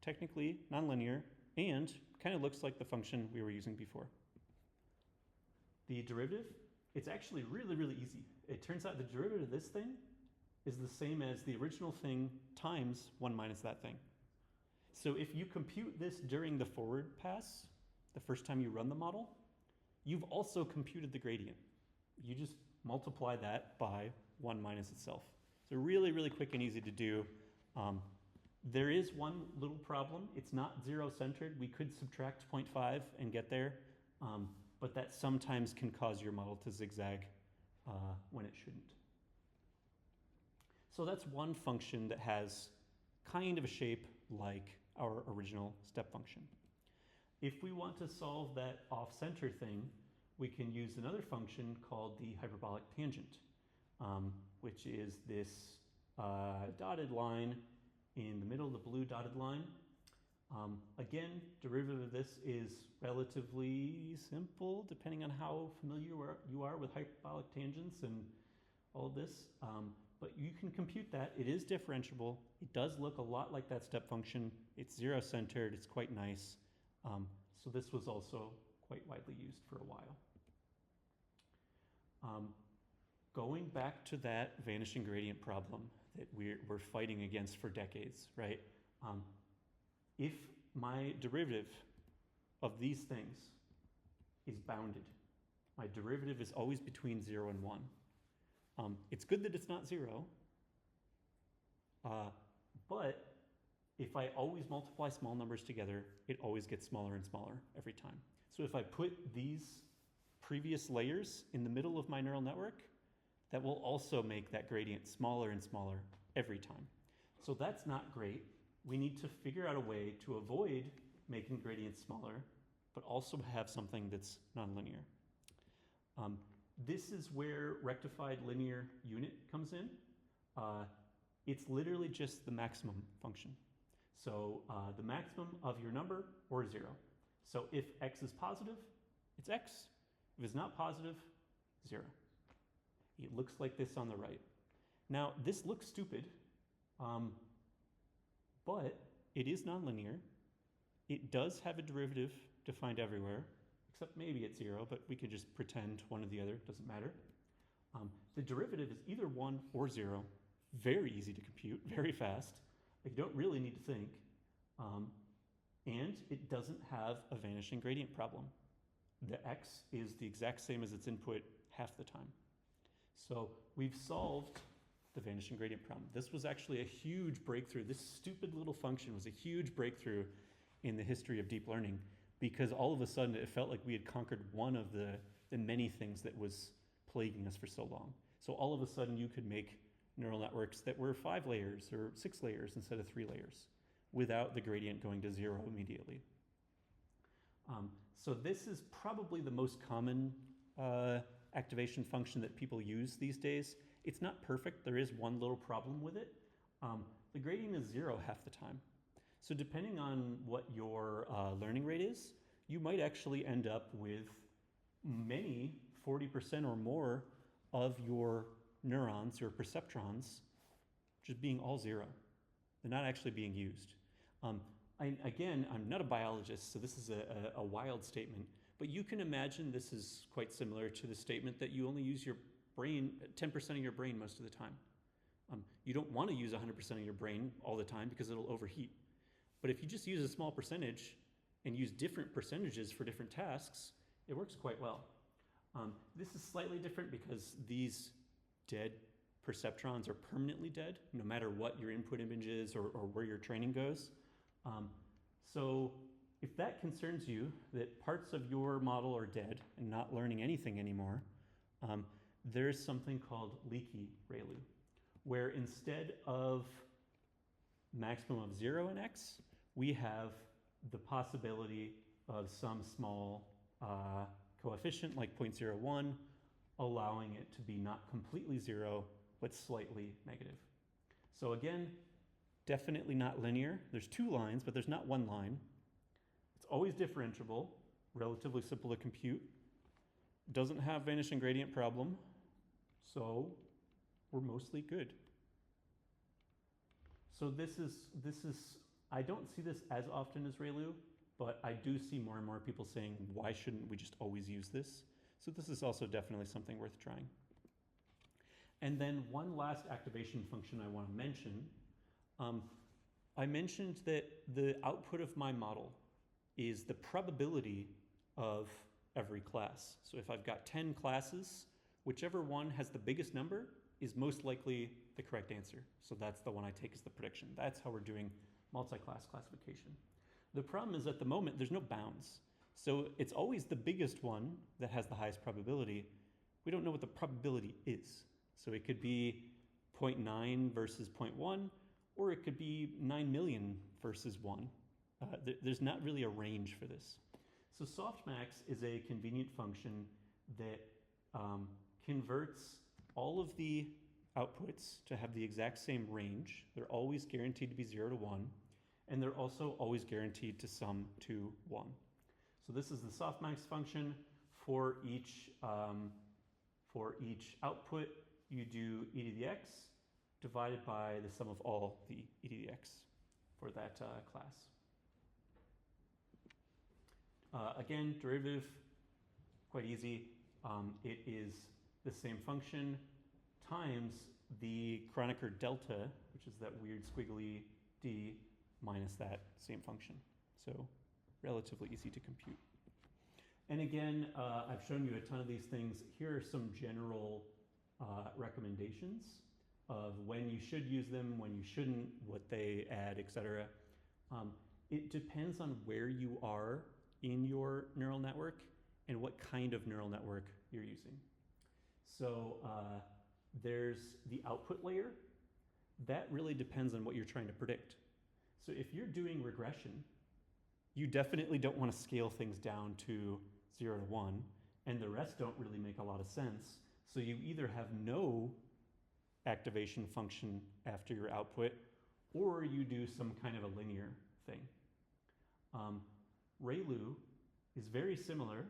Speaker 1: technically nonlinear and kind of looks like the function we were using before. The derivative It's actually really, really easy. It turns out the derivative of this thing is the same as the original thing times 1 minus that thing. So if you compute this during the forward pass, the first time you run the model, you've also computed the gradient. You just multiply that by 1 minus itself. So really, really quick and easy to do. There is one little problem. It's not zero-centered. We could subtract 0.5 and get there, but that sometimes can cause your model to zigzag when it shouldn't. So that's one function that has kind of a shape like our original step function. If we want to solve that off-center thing, we can use another function called the hyperbolic tangent, which is this dotted line in the middle of the blue dotted line. Again, derivative of this is relatively simple, depending on how familiar you are with hyperbolic tangents and all of this. But you can compute that. It is differentiable. It does look a lot like that step function. It's zero-centered. It's quite nice. So this was also quite widely used for a while. Going back to that vanishing gradient problem that we're fighting against for decades, right? If my derivative of these things is bounded, my derivative is always between 0 and 1. It's good that it's not 0, but if I always multiply small numbers together, it always gets smaller and smaller every time. So if I put these previous layers in the middle of my neural network, that will also make that gradient smaller and smaller every time. So that's not great. We need to figure out a way to avoid making gradients smaller, but also have something that's nonlinear. This is where rectified linear unit comes in. It's literally just the maximum function. So the maximum of your number or 0. So if x is positive, it's x. If it's not positive, 0. It looks like this on the right. Now, this looks stupid, but it is nonlinear. It does have a derivative defined everywhere, except maybe at 0, but we could just pretend one or the other, doesn't matter. The derivative is either 1 or 0. Very easy to compute, very fast. You don't really need to think. And it doesn't have a vanishing gradient problem. The x is the exact same as its input half the time. So we've solved the vanishing gradient problem. This was actually a huge breakthrough. This stupid little function was a huge breakthrough in the history of deep learning, because all of a sudden it felt like we had conquered one of the many things that was plaguing us for so long. So all of a sudden you could make neural networks that were 5 layers or 6 layers instead of 3 layers without the gradient going to 0 immediately. So this is probably the most common activation function that people use these days. It's not perfect. There is one little problem with it. The gradient is 0 half the time. So depending on what your learning rate is, you might actually end up with many 40% or more of your neurons, your perceptrons, just being all 0. They're not actually being used. Again, I'm not a biologist, so this is a wild statement, but you can imagine this is quite similar to the statement that you only use your brain, 10% of your brain most of the time. You don't want to use 100% of your brain all the time because it'll overheat. But if you just use a small percentage and use different percentages for different tasks, it works quite well. This is slightly different because these dead perceptrons are permanently dead, no matter what your input image is or where your training goes. So if that concerns you, that parts of your model are dead and not learning anything anymore, there's something called leaky ReLU, where instead of maximum of 0 in x, we have the possibility of some small coefficient like 0.01, allowing it to be not completely 0, but slightly negative. So again, definitely not linear. There's 2 lines, but there's not 1 line. It's always differentiable, relatively simple to compute. Doesn't have vanishing gradient problem, so we're mostly good. So this is I don't see this as often as ReLU, but I do see more and more people saying, why shouldn't we just always use this? So this is also definitely something worth trying. And then one last activation function I want to mention. I mentioned that the output of my model is the probability of every class. So if I've got 10 classes, whichever one has the biggest number is most likely the correct answer. So that's the one I take as the prediction. That's how we're doing multi-class classification. The problem is at the moment, there's no bounds. So it's always the biggest one that has the highest probability. We don't know what the probability is. So it could be 0.9 versus 0.1, or it could be 9 million versus 1. There's not really a range for this. So softmax is a convenient function that converts all of the outputs to have the exact same range. They're always guaranteed to be 0 to 1, and they're also always guaranteed to sum to 1. So this is the softmax function. For each output, you do e to the x divided by the sum of all the e to the x for that class. Again, derivative, quite easy. It is the same function times the Kronecker delta, which is that weird squiggly d, minus that same function. So relatively easy to compute. And again, I've shown you a ton of these things. Here are some general recommendations of when you should use them, when you shouldn't, what they add, etc. It depends on where you are in your neural network and what kind of neural network you're using. So there's the output layer. That really depends on what you're trying to predict. So if you're doing regression, you definitely don't want to scale things down to 0 to 1, and the rest don't really make a lot of sense. So you either have no activation function after your output, or you do some kind of a linear thing. ReLU is very similar,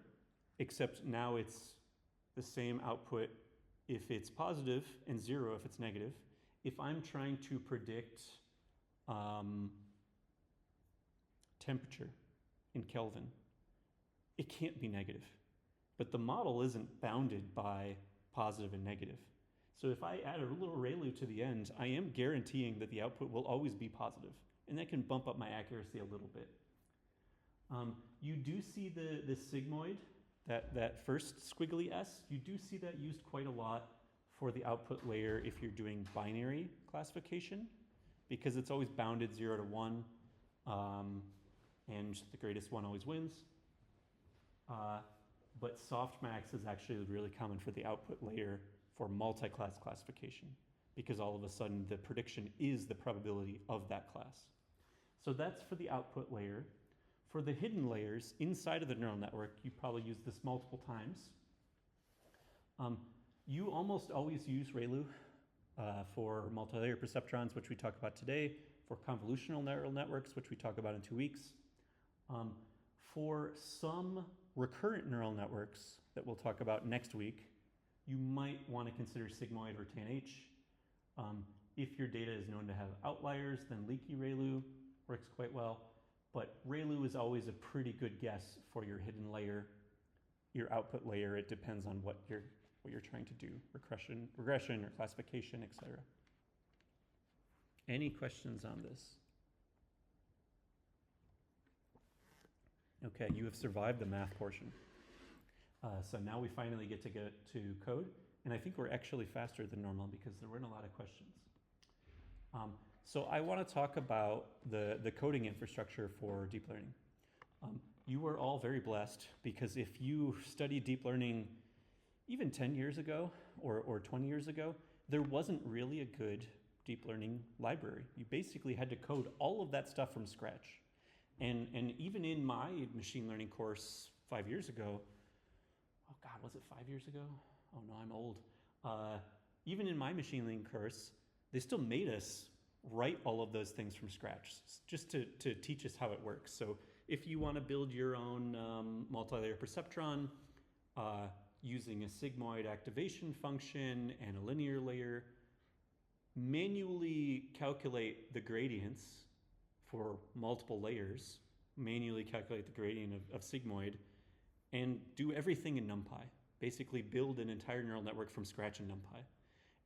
Speaker 1: except now it's the same output if it's positive and 0 if it's negative. If I'm trying to predict temperature in Kelvin, it can't be negative. But the model isn't bounded by positive and negative. So if I add a little ReLU to the end, I am guaranteeing that the output will always be positive, and that can bump up my accuracy a little bit. You do see the sigmoid, that first squiggly s, you do see that used quite a lot for the output layer if you're doing binary classification, because it's always bounded 0 to 1, and the greatest one always wins. But softmax is actually really common for the output layer for multi-class classification, because all of a sudden the prediction is the probability of that class. So that's for the output layer. For the hidden layers inside of the neural network, you probably use this multiple times. You almost always use ReLU for multi-layer perceptrons, which we talk about today, for convolutional neural networks, which we talk about in 2 weeks. For some recurrent neural networks that we'll talk about next week, you might want to consider sigmoid or tanh. If your data is known to have outliers, then leaky ReLU works quite well. But ReLU is always a pretty good guess for your hidden layer, your output layer. It depends on what you're trying to do, regression or classification, etc. Any questions on this? Okay, you have survived the math portion. So now we finally get to code, and I think we're actually faster than normal because there weren't a lot of questions. So I want to talk about the coding infrastructure for deep learning. You were all very blessed, because if you studied deep learning even 10 years ago or 20 years ago, there wasn't really a good deep learning library. You basically had to code all of that stuff from scratch. And even in my machine learning course 5 years ago, oh God, was it 5 years ago? Oh no, I'm old. Even in my machine learning course, they still made us write all of those things from scratch, just to teach us how it works. So if you want to build your own multi-layer perceptron using a sigmoid activation function and a linear layer, manually calculate the gradients for multiple layers, manually calculate the gradient of sigmoid, and do everything in NumPy, basically build an entire neural network from scratch in NumPy.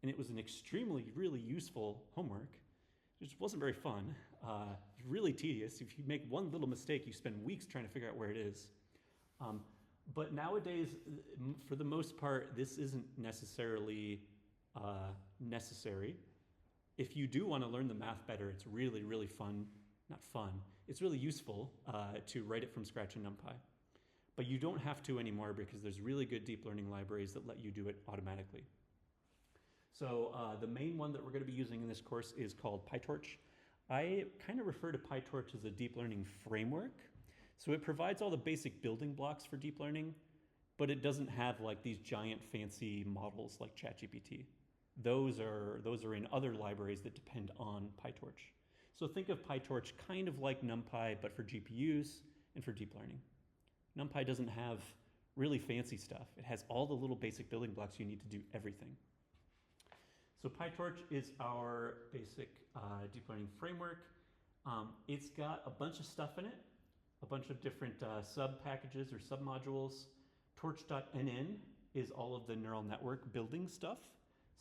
Speaker 1: And it was an extremely, really useful homework. It just wasn't very fun, really tedious. If you make one little mistake, you spend weeks trying to figure out where it is. But nowadays, for the most part, this isn't necessarily necessary. If you do want to learn the math better, it's really, really fun. Not fun. It's really useful to write it from scratch in NumPy. But you don't have to anymore because there's really good deep learning libraries that let you do it automatically. So the main one that we're going to be using in this course is called PyTorch. I kind of refer to PyTorch as a deep learning framework. So it provides all the basic building blocks for deep learning, but it doesn't have like these giant fancy models like ChatGPT. Those are in other libraries that depend on PyTorch. So think of PyTorch kind of like NumPy, but for GPUs and for deep learning. NumPy doesn't have really fancy stuff. It has all the little basic building blocks you need to do everything. So PyTorch is our basic deep learning framework. It's got a bunch of stuff in it, a bunch of different sub-packages or sub-modules. Torch.nn is all of the neural network building stuff.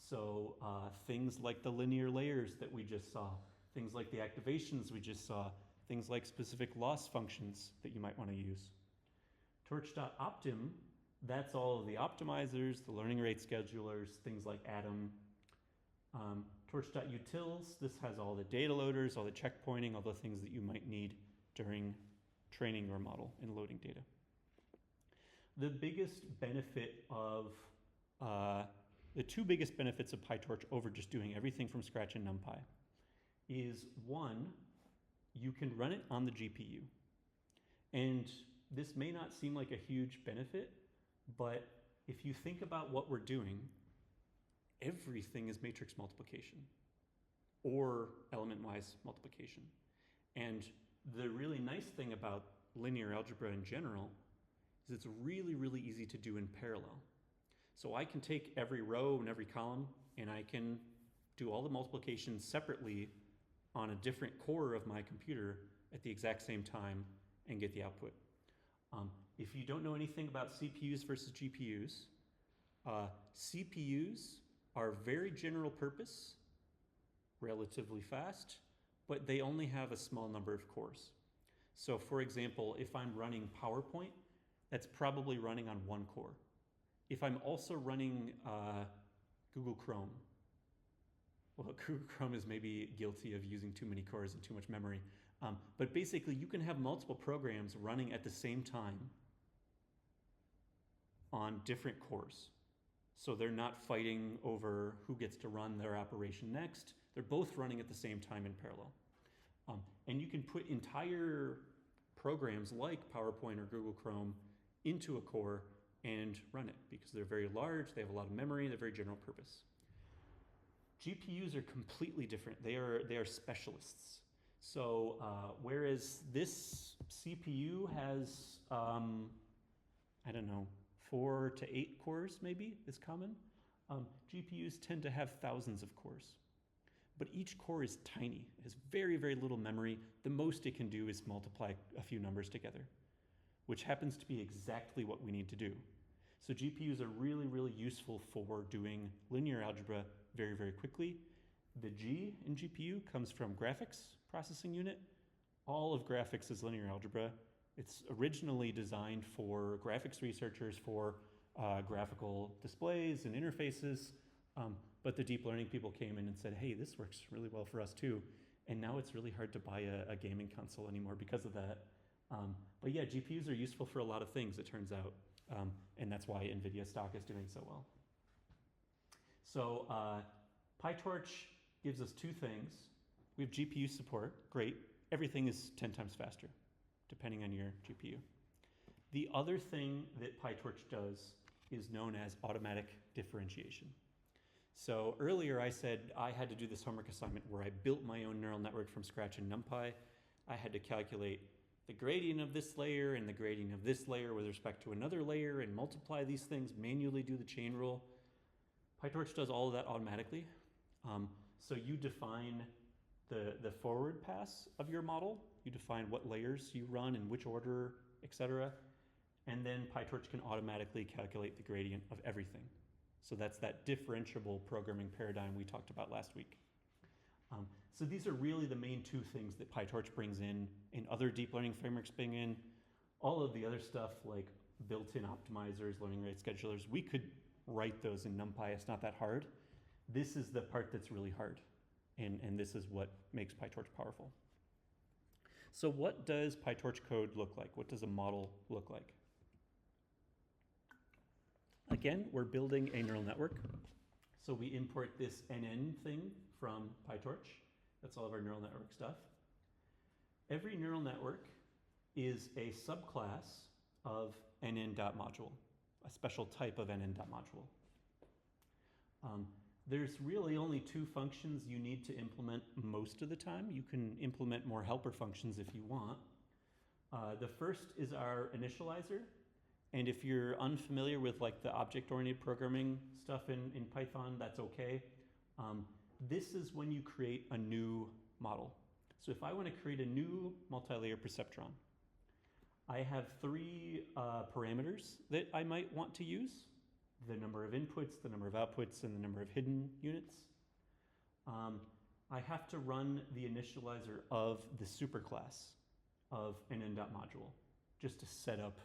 Speaker 1: So things like the linear layers that we just saw, things like the activations we just saw, things like specific loss functions that you might want to use. Torch.optim, that's all of the optimizers, the learning rate schedulers, things like Atom. Torch.utils, this has all the data loaders, all the checkpointing, all the things that you might need during training your model and loading data. The biggest benefit of, the two biggest benefits of PyTorch over just doing everything from scratch in NumPy is one, you can run it on the GPU. And this may not seem like a huge benefit, but if you think about what we're doing, everything is matrix multiplication or element-wise multiplication. And the really nice thing about linear algebra in general is it's really, really easy to do in parallel. So I can take every row and every column and I can do all the multiplications separately on a different core of my computer at the exact same time and get the output. If you don't know anything about CPUs versus GPUs, CPUs are very general purpose, relatively fast, but they only have a small number of cores. So for example, if I'm running PowerPoint, that's probably running on one core. If I'm also running Google Chrome, well, Google Chrome is maybe guilty of using too many cores and too much memory. But basically, you can have multiple programs running at the same time on different cores. So they're not fighting over who gets to run their operation next. They're both running at the same time in parallel. And you can put entire programs like PowerPoint or Google Chrome into a core and run it because they're very large, they have a lot of memory, they're very general purpose. GPUs are completely different. They are specialists. So whereas this CPU has, I don't know, 4 to 8 cores maybe is common, GPUs tend to have thousands of cores. But each core is tiny, it has very, very little memory. The most it can do is multiply a few numbers together, which happens to be exactly what we need to do. So GPUs are really, really useful for doing linear algebra very, very quickly. The G in GPU comes from graphics processing unit. All of graphics is linear algebra. It's originally designed for graphics researchers for graphical displays and interfaces, but the deep learning people came in and said, hey, this works really well for us too. And now it's really hard to buy a gaming console anymore because of that. But yeah, GPUs are useful for a lot of things, it turns out. And that's why NVIDIA stock is doing so well. So PyTorch gives us two things. We have GPU support, great. Everything is 10 times faster, depending on your GPU. The other thing that PyTorch does is known as automatic differentiation. So earlier I said I had to do this homework assignment where I built my own neural network from scratch in NumPy. I had to calculate the gradient of this layer and the gradient of this layer with respect to another layer and multiply these things, manually do the chain rule. PyTorch does all of that automatically. So you define the forward pass of your model. You define what layers you run in which order, etc. and then PyTorch can automatically calculate the gradient of everything. So that's that differentiable programming paradigm we talked about last week. So these are really the main two things that PyTorch brings in other deep learning frameworks bring in. All of the other stuff like built-in optimizers, learning rate schedulers, we could write those in NumPy. It's not that hard. This is the part that's really hard, and this is what makes PyTorch powerful. So what does PyTorch code look like? What does a model look like? Again, we're building a neural network. So we import this NN thing from PyTorch. That's all of our neural network stuff. Every neural network is a subclass of NN.module, a special type of NN.module. There's really only two functions you need to implement most of the time. You can implement more helper functions if you want. The first is our initializer. And if you're unfamiliar with like the object-oriented programming stuff in Python, that's okay. This is when you create a new model. So if I want to create a new multi-layer perceptron, I have three parameters that I might want to use: the number of inputs, the number of outputs, and the number of hidden units. I have to run the initializer of the superclass of NN.module just to set up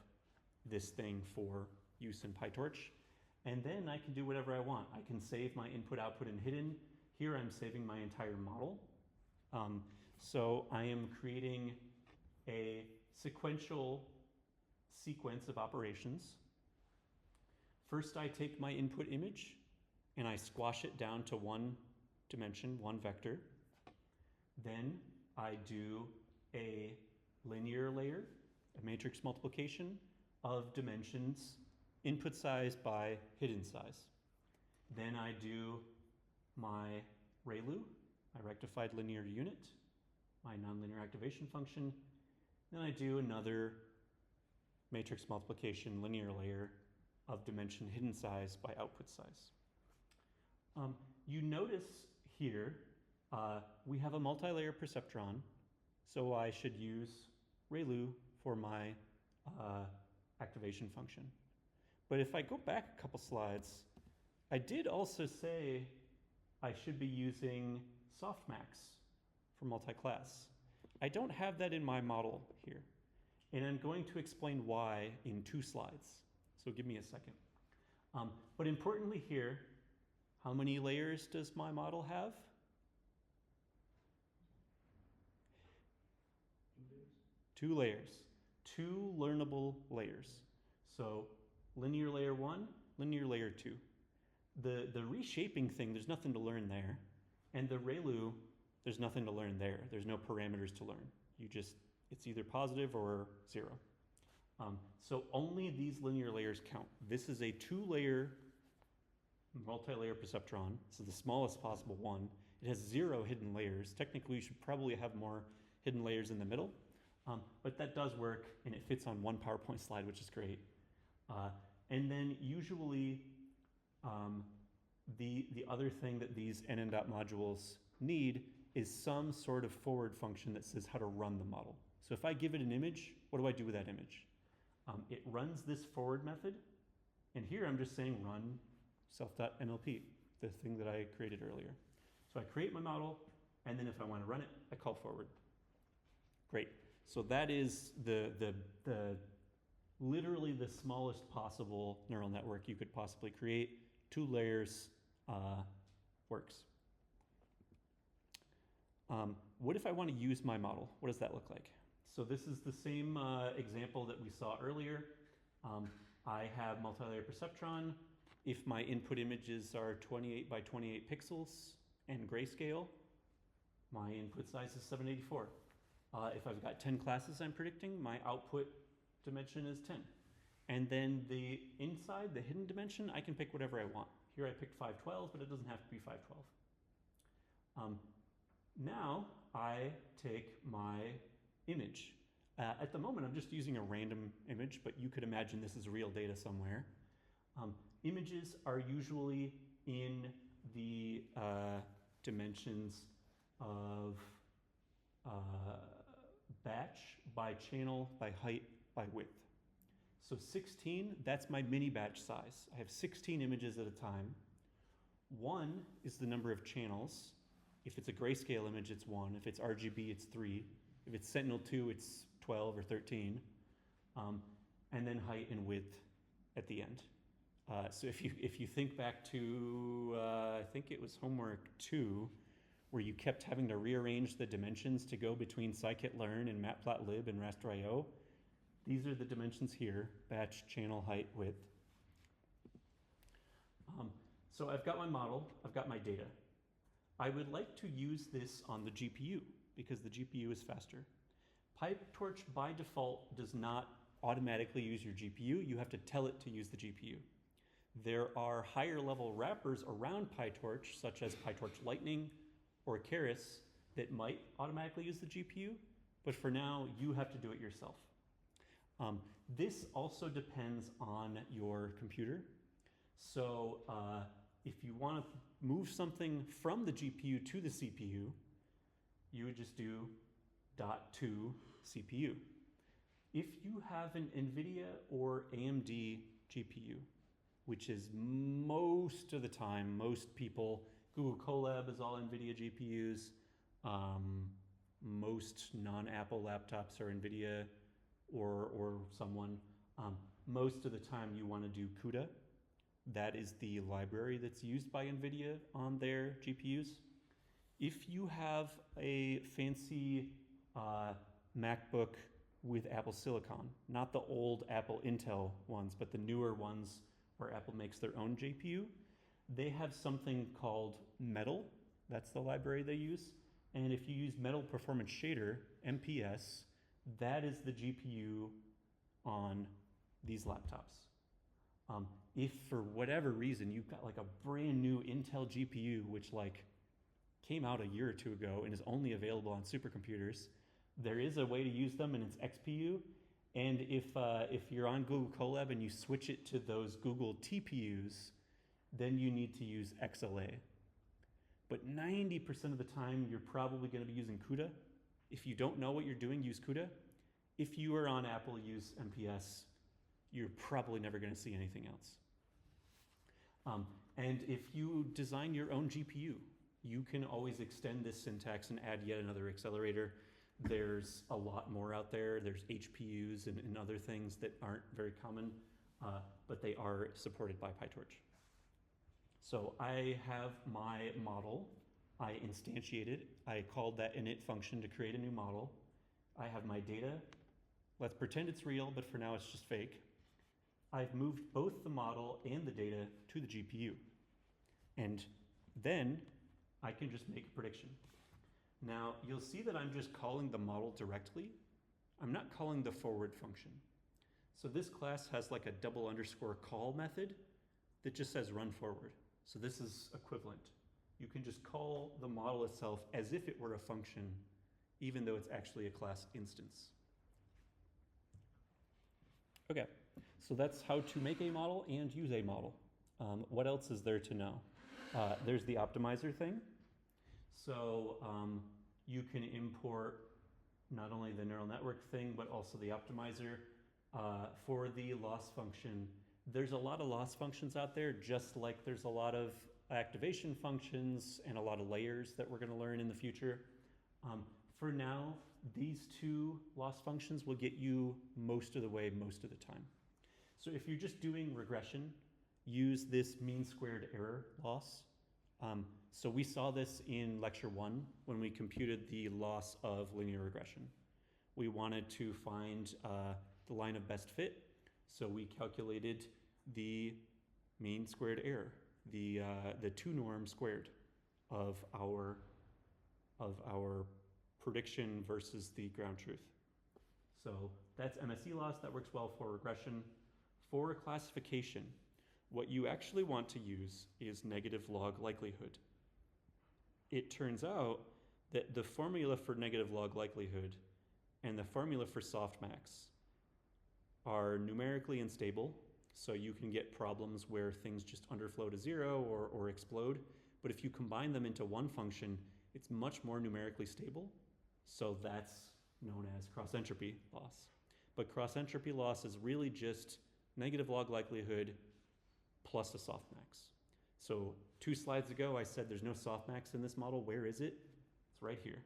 Speaker 1: this thing for use in PyTorch. And then I can do whatever I want. I can save my input, output, and hidden. Here I'm saving my entire model. So I am creating a sequential sequence of operations. First, I take my input image and I squash it down to one dimension, one vector. Then I do a linear layer, a matrix multiplication of dimensions, input size by hidden size. Then I do my ReLU, my rectified linear unit, my nonlinear activation function. Then I do another matrix multiplication linear layer of dimension hidden size by output size. You notice here we have a multi-layer perceptron, so I should use ReLU for my activation function. But if I go back a couple slides, I did also say I should be using softmax for multi-class. I don't have that in my model here, and I'm going to explain why in 2 slides. So give me a second. But importantly here, how many layers does my model have? 2 layers. 2 learnable layers. So linear layer 1, linear layer 2. The reshaping thing, there's nothing to learn there. And the ReLU, there's nothing to learn there. There's no parameters to learn. It's either positive or 0. So only these linear layers count. This is a 2-layer multi-layer perceptron. This is the smallest possible one. It has 0 hidden layers. Technically, you should probably have more hidden layers in the middle. But that does work, and it fits on one PowerPoint slide, which is great. And then usually, the other thing that these NN.modules need is some sort of forward function that says how to run the model. So if I give it an image, what do I do with that image? It runs this forward method, and here I'm just saying run self.mlp, the thing that I created earlier. So I create my model, and then if I want to run it, I call forward. Great. So that is literally the smallest possible neural network you could possibly create. 2 layers works. What if I want to use my model? What does that look like? So this is the same example that we saw earlier. I have multi-layer perceptron. If my input images are 28 by 28 pixels and grayscale, my input size is 784. If I've got 10 classes I'm predicting, my output dimension is 10. And then the inside, the hidden dimension, I can pick whatever I want. Here I picked 512, but it doesn't have to be 512. Now I take my image. At the moment, I'm just using a random image, but you could imagine this is real data somewhere. Images are usually in the dimensions of batch by channel, by height, by width. So 16, that's my mini batch size. I have 16 images at a time. 1 is the number of channels. If it's a grayscale image, it's 1. If it's RGB, it's 3. If it's Sentinel-2, it's 12 or 13. And then height and width at the end. So if you think back to, I think it was homework 2, where you kept having to rearrange the dimensions to go between scikit-learn and matplotlib and raster.io, these are the dimensions here: batch, channel, height, width. So I've got my model, I've got my data. I would like to use this on the GPU because the GPU is faster. PyTorch by default does not automatically use your GPU. You have to tell it to use the GPU. There are higher level wrappers around PyTorch, such as PyTorch Lightning or Keras, that might automatically use the GPU, but for now, you have to do it yourself. This also depends on your computer. So if you want to move something from the GPU to the CPU, you would just do .to CPU. If you have an NVIDIA or AMD GPU, which is most of the time, most people, Google Colab is all NVIDIA GPUs. Most non-Apple laptops are NVIDIA or someone. Most of the time you want to do CUDA. That is the library that's used by NVIDIA on their GPUs. If you have a fancy MacBook with Apple Silicon, not the old Apple Intel ones, but the newer ones where Apple makes their own GPU, they have something called Metal. That's the library they use. And if you use Metal Performance Shader, MPS, that is the GPU on these laptops. If for whatever reason you've got like a brand new Intel GPU, which like came out a year or two ago and is only available on supercomputers, there is a way to use them, and it's XPU. And if you're on Google Colab and you switch it to those Google TPUs, then you need to use XLA. But 90% of the time, you're probably going to be using CUDA. If you don't know what you're doing, use CUDA. If you are on Apple, use MPS. You're probably never going to see anything else. And if you design your own GPU, you can always extend this syntax and add yet another accelerator. There's a lot more out there. There's HPUs and other things that aren't very common, but they are supported by PyTorch. So I have my model. I instantiated. I called that init function to create a new model. I have my data. Let's pretend it's real, but for now it's just fake. I've moved both the model and the data to the GPU. And then I can just make a prediction. Now, you'll see that I'm just calling the model directly. I'm not calling the forward function. So this class has like a double underscore call method that just says run forward. So this is equivalent. You can just call the model itself as if it were a function, even though it's actually a class instance. Okay, so that's how to make a model and use a model. What else is there to know? There's the optimizer thing. So you can import not only the neural network thing, but also the optimizer. For the loss function, there's a lot of loss functions out there, just like there's a lot of activation functions and a lot of layers that we're going to learn in the future. For now, these two loss functions will get you most of the way, most of the time. So if you're just doing regression, use this mean squared error loss. So we saw this in lecture 1 when we computed the loss of linear regression. We wanted to find the line of best fit, so we calculated the mean squared error, the 2 norm squared of our prediction versus the ground truth. So that's MSE loss. That works well for regression. For classification, what you actually want to use is negative log likelihood. It turns out that the formula for negative log likelihood and the formula for softmax are numerically unstable, so you can get problems where things just underflow to 0 or explode. But if you combine them into one function, it's much more numerically stable, so that's known as cross-entropy loss. But cross entropy loss is really just negative log likelihood plus a softmax. So 2 slides ago, I said there's no softmax in this model. Where is it? It's right here.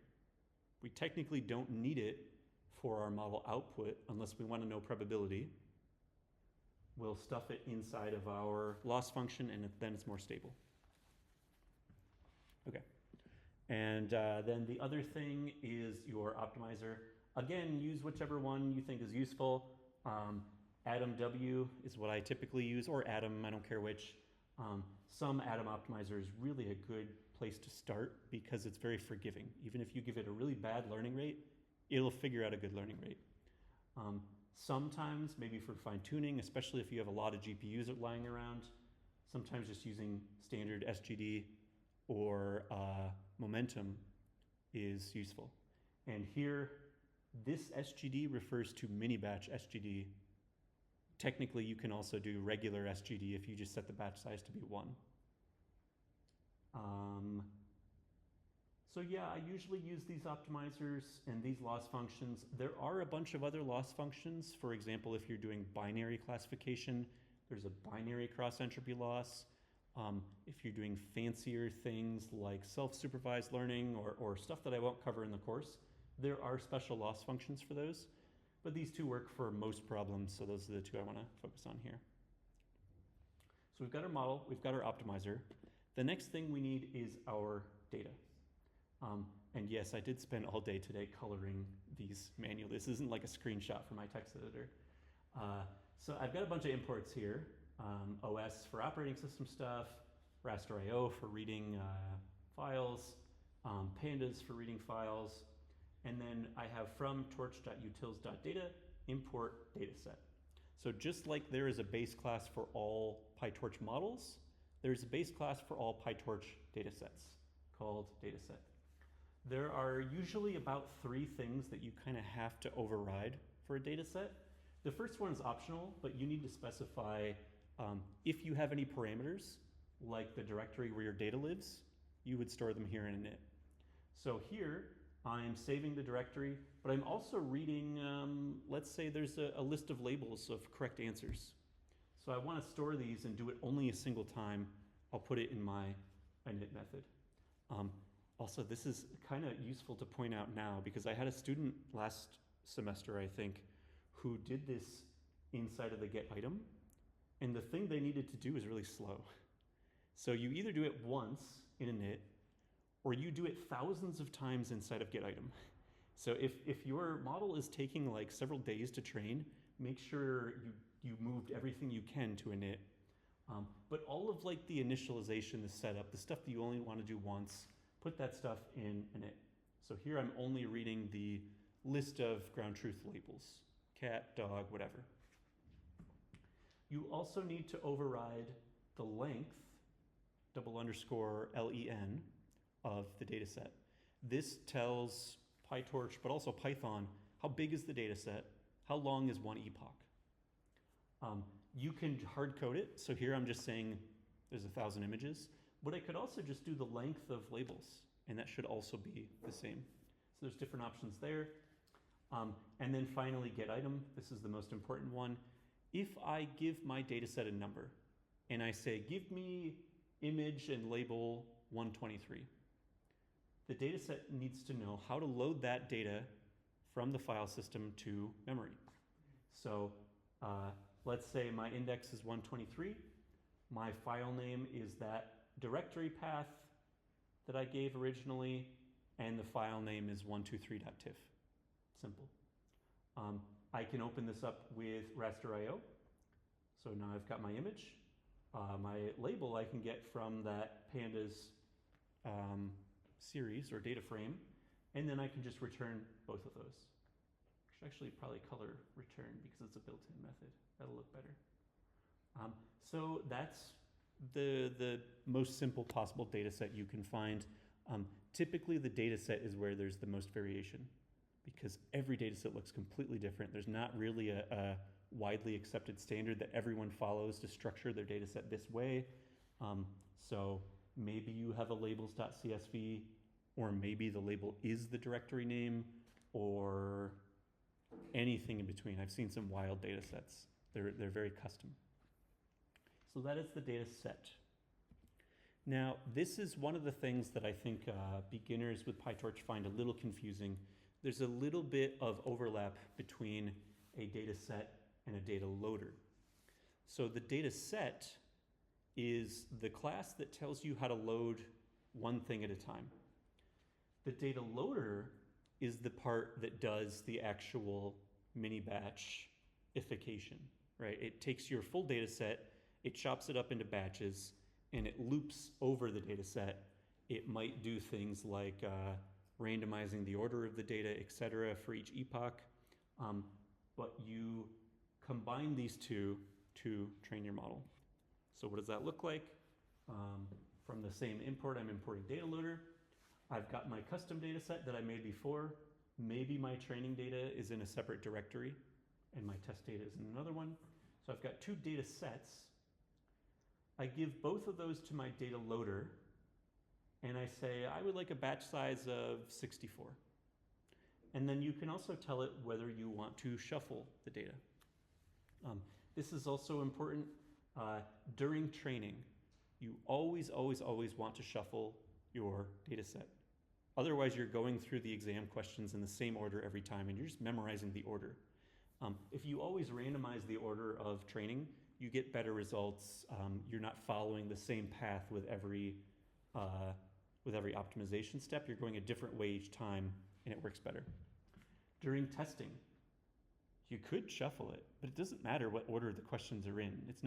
Speaker 1: We technically don't need it for our model output unless we want to know probability. We'll stuff it inside of our loss function, and then it's more stable. Okay. And then the other thing is your optimizer. Again, use whichever one you think is useful. AtomW is what I typically use, or Atom, I don't care which. Some Atom optimizer is really a good place to start because it's very forgiving. Even if you give it a really bad learning rate, it'll figure out a good learning rate. Sometimes, maybe for fine tuning, especially if you have a lot of GPUs lying around, sometimes just using standard SGD or momentum is useful. And here, this SGD refers to mini batch SGD. Technically, you can also do regular SGD if you just set the batch size to be 1. So yeah, I usually use these optimizers and these loss functions. There are a bunch of other loss functions. For example, if you're doing binary classification, there's a binary cross entropy loss. If you're doing fancier things like self-supervised learning or stuff that I won't cover in the course, there are special loss functions for those. But these two work for most problems, so those are the two I want to focus on here. So we've got our model, we've got our optimizer. The next thing we need is our data. And yes, I did spend all day today coloring these manually. This isn't like a screenshot from my text editor. So I've got a bunch of imports here. OS for operating system stuff, raster.io for reading files, pandas for reading files, and then I have from torch.utils.data import dataset. So just like there is a base class for all PyTorch models, there's a base class for all PyTorch datasets called dataset. There are usually about 3 things that you kind of have to override for a dataset. The first one is optional, but you need to specify if you have any parameters, like the directory where your data lives, you would store them here in init. So here, I'm saving the directory, but I'm also reading, let's say there's a list of labels of correct answers. So I want to store these and do it only a single time. I'll put it in my init method. Also, this is kind of useful to point out now because I had a student last semester, I think, who did this inside of the get item, and the thing they needed to do is really slow. So you either do it once in init, or you do it thousands of times inside of get item. So if your model is taking like several days to train, make sure you moved everything you can to init. But all of like the initialization, the setup, the stuff that you only want to do once, put that stuff in init. So here I'm only reading the list of ground truth labels, cat, dog, whatever. You also need to override the length, _len, of the data set. This tells PyTorch, but also Python, how big is the data set, how long is one epoch. You can hard code it, so here I'm just saying there's 1,000 images, but I could also just do the length of labels, and that should also be the same. So there's different options there. And then finally, get item. This is the most important one. If I give my data set a number, and I say, give me image and label 123, the data set needs to know how to load that data from the file system to memory. So let's say my index is 123. My file name is that directory path that I gave originally, and the file name is 123.tiff. Simple. I can open this up with raster.io. So now I've got my image. My label I can get from that pandas series or data frame, and then I can just return both of those. I should actually probably color return because it's a built-in method. That'll look better. So that's the most simple possible data set you can find. Typically the data set is where there's the most variation because every data set looks completely different. There's not really a widely accepted standard that everyone follows to structure their data set this way. So maybe you have a labels.csv, or maybe the label is the directory name, or anything in between. I've seen some wild data sets. They're very custom. So that is the data set. Now, this is one of the things that I think beginners with PyTorch find a little confusing. There's a little bit of overlap between a data set and a data loader. So the data set is the class that tells you how to load one thing at a time. The data loader is the part that does the actual mini batchification, right? It takes your full data set, it chops it up into batches, and it loops over the data set. It might do things like randomizing the order of the data, etc., for each epoch. But you combine these two to train your model. So what does that look like? From the same import, I'm importing data loader. I've got my custom data set that I made before. Maybe my training data is in a separate directory and my test data is in another one. So I've got two data sets. I give both of those to my data loader and I say, I would like a batch size of 64. And then you can also tell it whether you want to shuffle the data. This is also important during training. You always want to shuffle your data set. Otherwise, you're going through the exam questions in the same order every time, and you're just memorizing the order. If you always randomize the order of training, you get better results. You're not following the same path with every optimization step. You're going a different way each time, and it works better. During testing, you could shuffle it, but it doesn't matter what order the questions are in. It's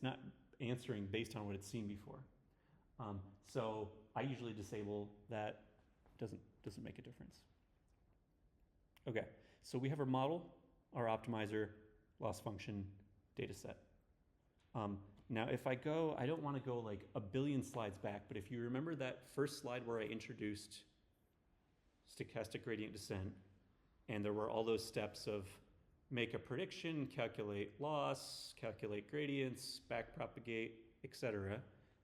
Speaker 1: not answering based on what it's seen before. So I usually disable that. Doesn't make a difference. Okay, so we have our model, our optimizer, loss function, data set. Now if I don't want to go like a billion slides back, but if you remember that first slide where I introduced stochastic gradient descent, and there were all those steps of make a prediction, calculate loss, calculate gradients, backpropagate, etc.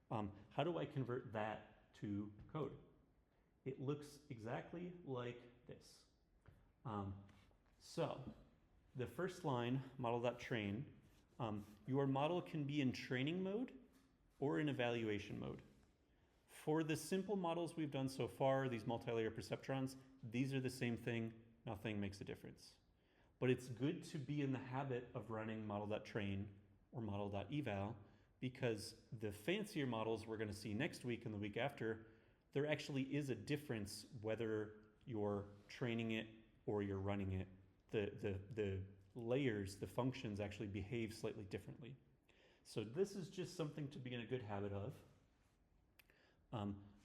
Speaker 1: How do I convert that to code? It looks exactly like this. So the first line, model.train, your model can be in training mode or in evaluation mode. For the simple models we've done so far, these multi-layer perceptrons, these are the same thing, nothing makes a difference. But it's good to be in the habit of running model.train or model.eval because the fancier models we're going to see next week and the week after, there actually is a difference whether you're training it or you're running it. The layers, the functions actually behave slightly differently. So this is just something to be in a good habit of.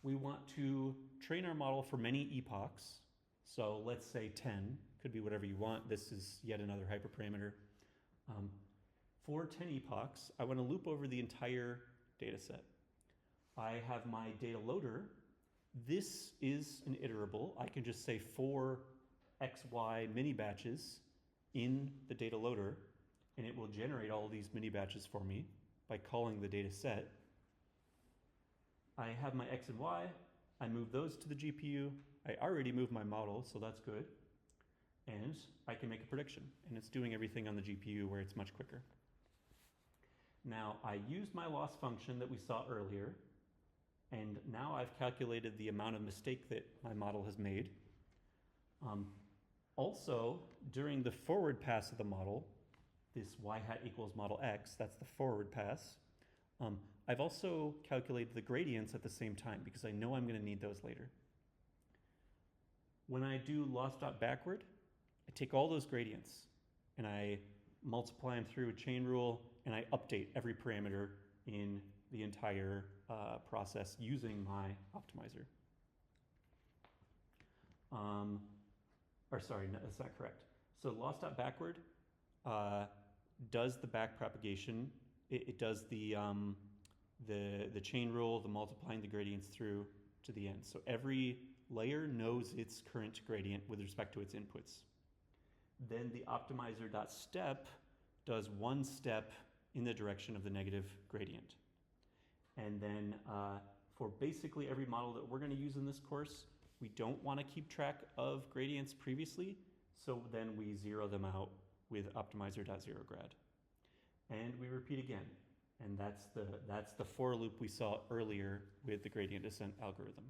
Speaker 1: We want to train our model for many epochs. So let's say 10, could be whatever you want. This is yet another hyperparameter. For 10 epochs, I want to loop over the entire data set. I have my data loader. This is an iterable. I can just say for XY mini batches in the data loader, and it will generate all these mini batches for me by calling the data set. I have my X and Y. I move those to the GPU. I already moved my model, so that's good. And I can make a prediction, and it's doing everything on the GPU where it's much quicker. Now, I used my loss function that we saw earlier, and now I've calculated the amount of mistake that my model has made. Also, during the forward pass of the model, this y hat equals model x, that's the forward pass, I've also calculated the gradients at the same time because I know I'm going to need those later. When I do loss.backward, I take all those gradients and I multiply them through a chain rule and I update every parameter in the entire process using my optimizer. Sorry, no, that's not correct. So loss.backward does the backpropagation. It does the chain rule, the multiplying the gradients through to the end. So every layer knows its current gradient with respect to its inputs. Then the optimizer.step does one step in the direction of the negative gradient. And then for basically every model that we're going to use in this course, we don't want to keep track of gradients previously. So then we zero them out with optimizer.zeroGrad. And we repeat again. And that's the for loop we saw earlier with the gradient descent algorithm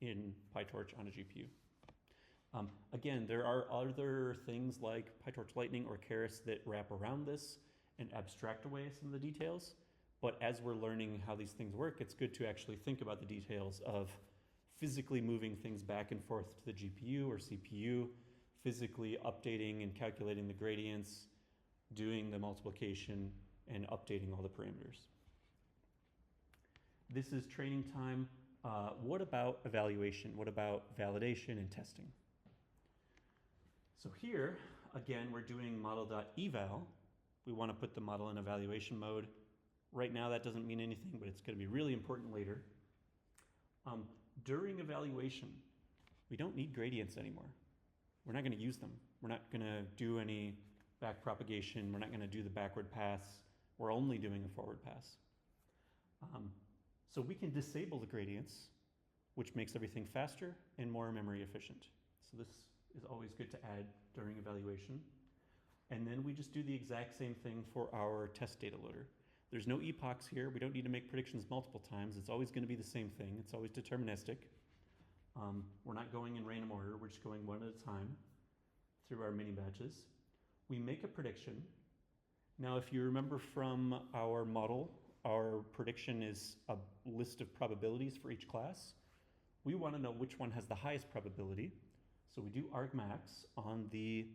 Speaker 1: in PyTorch on a GPU. Again, there are other things like PyTorch Lightning or Keras that wrap around this and abstract away some of the details. But as we're learning how these things work, it's good to actually think about the details of physically moving things back and forth to the GPU or CPU, physically updating and calculating the gradients, doing the multiplication, and updating all the parameters. This is training time. What about evaluation? What about validation and testing? So here, again, we're doing model.eval. We want to put the model in evaluation mode. Right now, that doesn't mean anything, but it's going to be really important later. During evaluation, we don't need gradients anymore. We're not going to use them. We're not going to do any back propagation. We're not going to do the backward pass. We're only doing a forward pass. So we can disable the gradients, which makes everything faster and more memory efficient. So this is always good to add during evaluation. And then we just do the exact same thing for our test data loader. There's no epochs here. We don't need to make predictions multiple times. It's always going to be the same thing. It's always deterministic. We're not going in random order. We're just going one at a time through our mini batches. We make a prediction. Now, if you remember from our model, our prediction is a list of probabilities for each class. We want to know which one has the highest probability. So we do argmax on the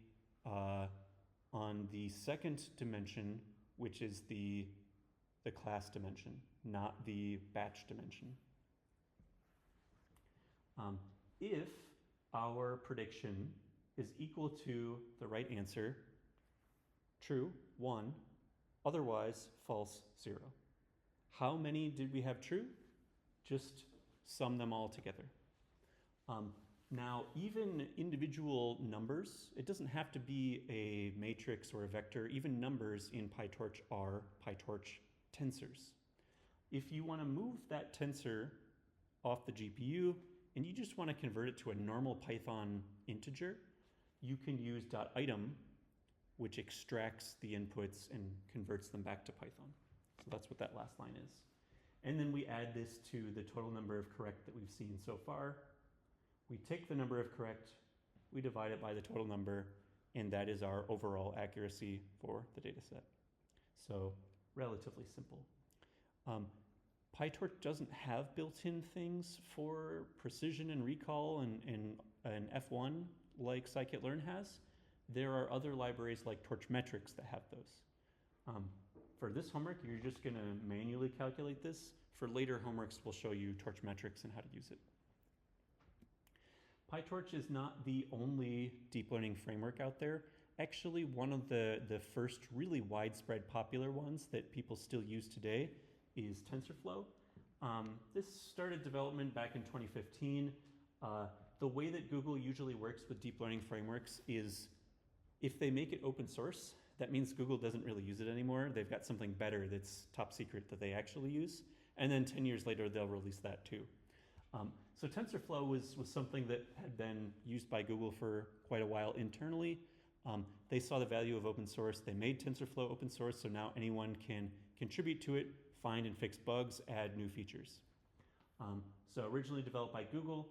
Speaker 1: second dimension, which is the class dimension, not the batch dimension. If our prediction is equal to the right answer, true, 1, otherwise false, 0. How many did we have true? Just sum them all together. Now, even individual numbers, it doesn't have to be a matrix or a vector. Even numbers in PyTorch are PyTorch tensors. If you want to move that tensor off the GPU and you just want to convert it to a normal Python integer, you can use .item, which extracts the inputs and converts them back to Python. So that's what that last line is. And then we add this to the total number of correct that we've seen so far. We take the number of correct, we divide it by the total number, and that is our overall accuracy for the data set. So relatively simple. PyTorch doesn't have built-in things for precision and recall and F1 like scikit-learn has. There are other libraries like Torchmetrics that have those. For this homework, you're just going to manually calculate this. For later homeworks, we'll show you Torchmetrics and how to use it. PyTorch is not the only deep learning framework out there. Actually, one of the first really widespread popular ones that people still use today is TensorFlow. This started development back in 2015. The way that Google usually works with deep learning frameworks is if they make it open source, that means Google doesn't really use it anymore. They've got something better that's top secret that they actually use. And then 10 years later, they'll release that too. So TensorFlow was something that had been used by Google for quite a while internally. They saw the value of open source. They made TensorFlow open source, so now anyone can contribute to it, find and fix bugs, add new features. So originally developed by Google,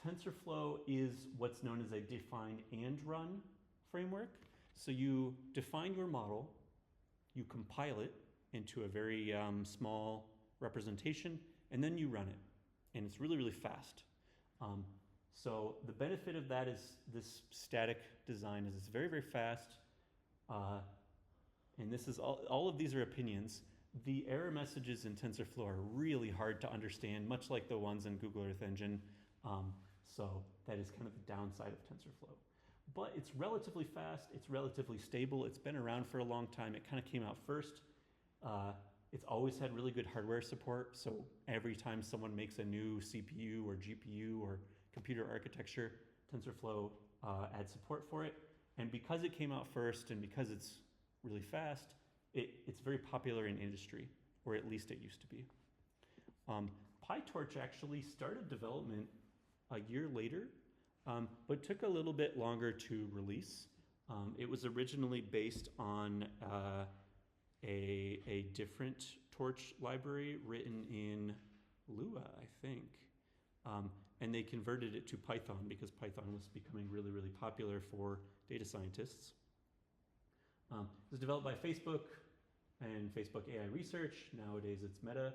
Speaker 1: TensorFlow is what's known as a define and run framework. So you define your model, you compile it into a very small representation, and then you run it. And it's really, really fast. So the benefit of that is this static design is it's very, very fast. And this is all of these are opinions. The error messages in TensorFlow are really hard to understand, much like the ones in Google Earth Engine. So that is kind of the downside of TensorFlow. But it's relatively fast, it's relatively stable, it's been around for a long time, it kind of came out first. It's always had really good hardware support, so every time someone makes a new CPU or GPU or computer architecture, TensorFlow adds support for it. And because it came out first and because it's really fast, it's very popular in industry, or at least it used to be. PyTorch actually started development a year later. but took a little bit longer to release. It was originally based on a different Torch library written in Lua, I think. And they converted it to Python because Python was becoming really, really popular for data scientists. It was developed by Facebook and Facebook AI Research. Nowadays it's Meta.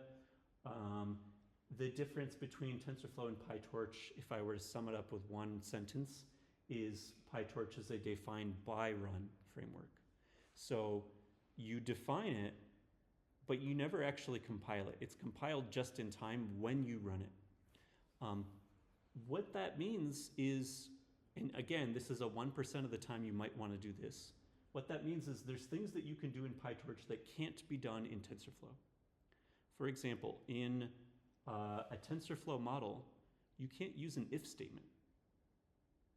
Speaker 1: The difference between TensorFlow and PyTorch, if I were to sum it up with one sentence, is PyTorch is a define by run framework. So you define it, but you never actually compile it. It's compiled just in time when you run it. What that means is, and again, this is a 1% of the time you might want to do this. What that means is there's things that you can do in PyTorch that can't be done in TensorFlow. For example, in a TensorFlow model, you can't use an if statement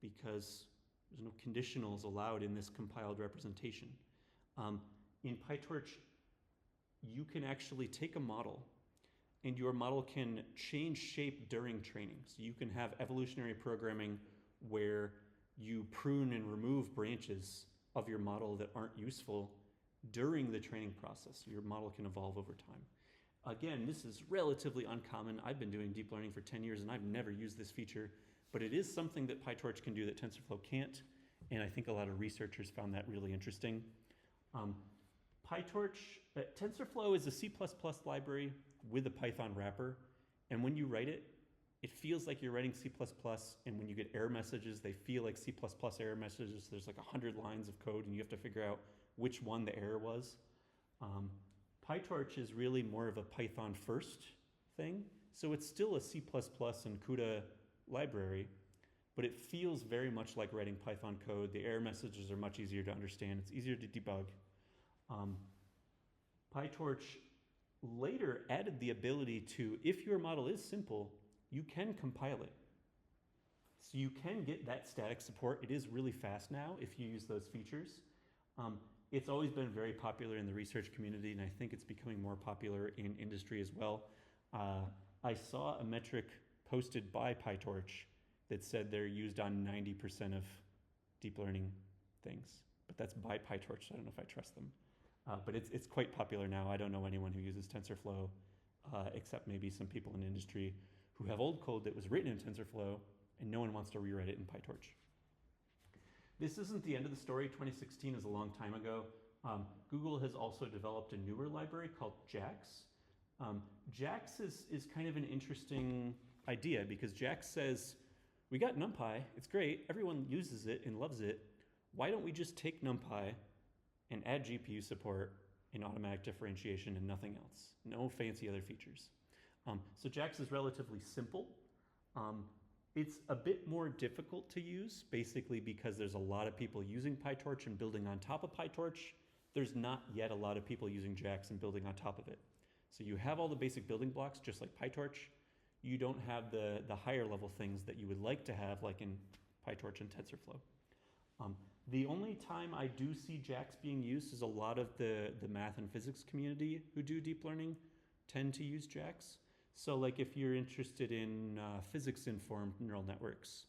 Speaker 1: because there's no conditionals allowed in this compiled representation. In PyTorch, you can actually take a model and your model can change shape during training. So you can have evolutionary programming where you prune and remove branches of your model that aren't useful during the training process. Your model can evolve over time. Again, this is relatively uncommon. I've been doing deep learning for 10 years and I've never used this feature, but it is something that PyTorch can do that TensorFlow can't, and I think a lot of researchers found that really interesting. TensorFlow is a C++ library with a Python wrapper, and when you write it, it feels like you're writing C++, and when you get error messages, they feel like C++ error messages. There's like 100 lines of code, and you have to figure out which one the error was. PyTorch is really more of a Python first thing, so it's still a C++ and CUDA library, but it feels very much like writing Python code. The error messages are much easier to understand. It's easier to debug. PyTorch later added the ability to, if your model is simple, you can compile it. So you can get that static support. It is really fast now if you use those features. It's always been very popular in the research community, and I think it's becoming more popular in industry as well. I saw a metric posted by PyTorch that said they're used on 90% of deep learning things, but that's by PyTorch, so I don't know if I trust them. But it's quite popular now. I don't know anyone who uses TensorFlow, except maybe some people in industry who have old code that was written in TensorFlow, and no one wants to rewrite it in PyTorch. This isn't the end of the story. 2016 is a long time ago. Google has also developed a newer library called JAX. JAX is kind of an interesting idea because JAX says, we got NumPy, it's great, everyone uses it and loves it. Why don't we just take NumPy and add GPU support and automatic differentiation and nothing else? No fancy other features. So JAX is relatively simple. It's a bit more difficult to use, basically because there's a lot of people using PyTorch and building on top of PyTorch. There's not yet a lot of people using JAX and building on top of it. So you have all the basic building blocks, just like PyTorch. You don't have the higher level things that you would like to have, like in PyTorch and TensorFlow. The only time I do see JAX being used is a lot of the math and physics community who do deep learning tend to use JAX. So like if you're interested in physics-informed neural networks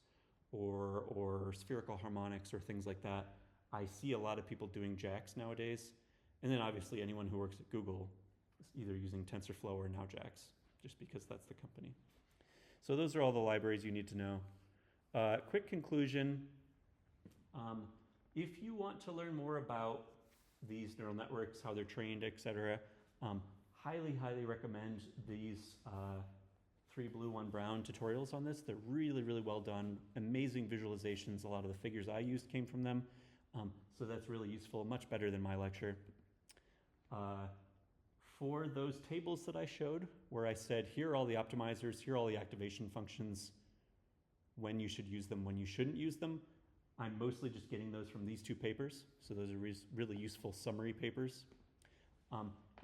Speaker 1: or spherical harmonics or things like that, I see a lot of people doing JAX nowadays. And then obviously anyone who works at Google is either using TensorFlow or now JAX, just because that's the company. So those are all the libraries you need to know. Quick conclusion. If you want to learn more about these neural networks, how they're trained, etc., highly recommend these 3 blue, 1 brown tutorials on this. They're really, really well done. Amazing visualizations. A lot of the figures I used came from them. So that's really useful, much better than my lecture. For those tables that I showed, where I said, here are all the optimizers, here are all the activation functions, when you should use them, when you shouldn't use them, I'm mostly just getting those from these 2 papers. So those are really useful summary papers.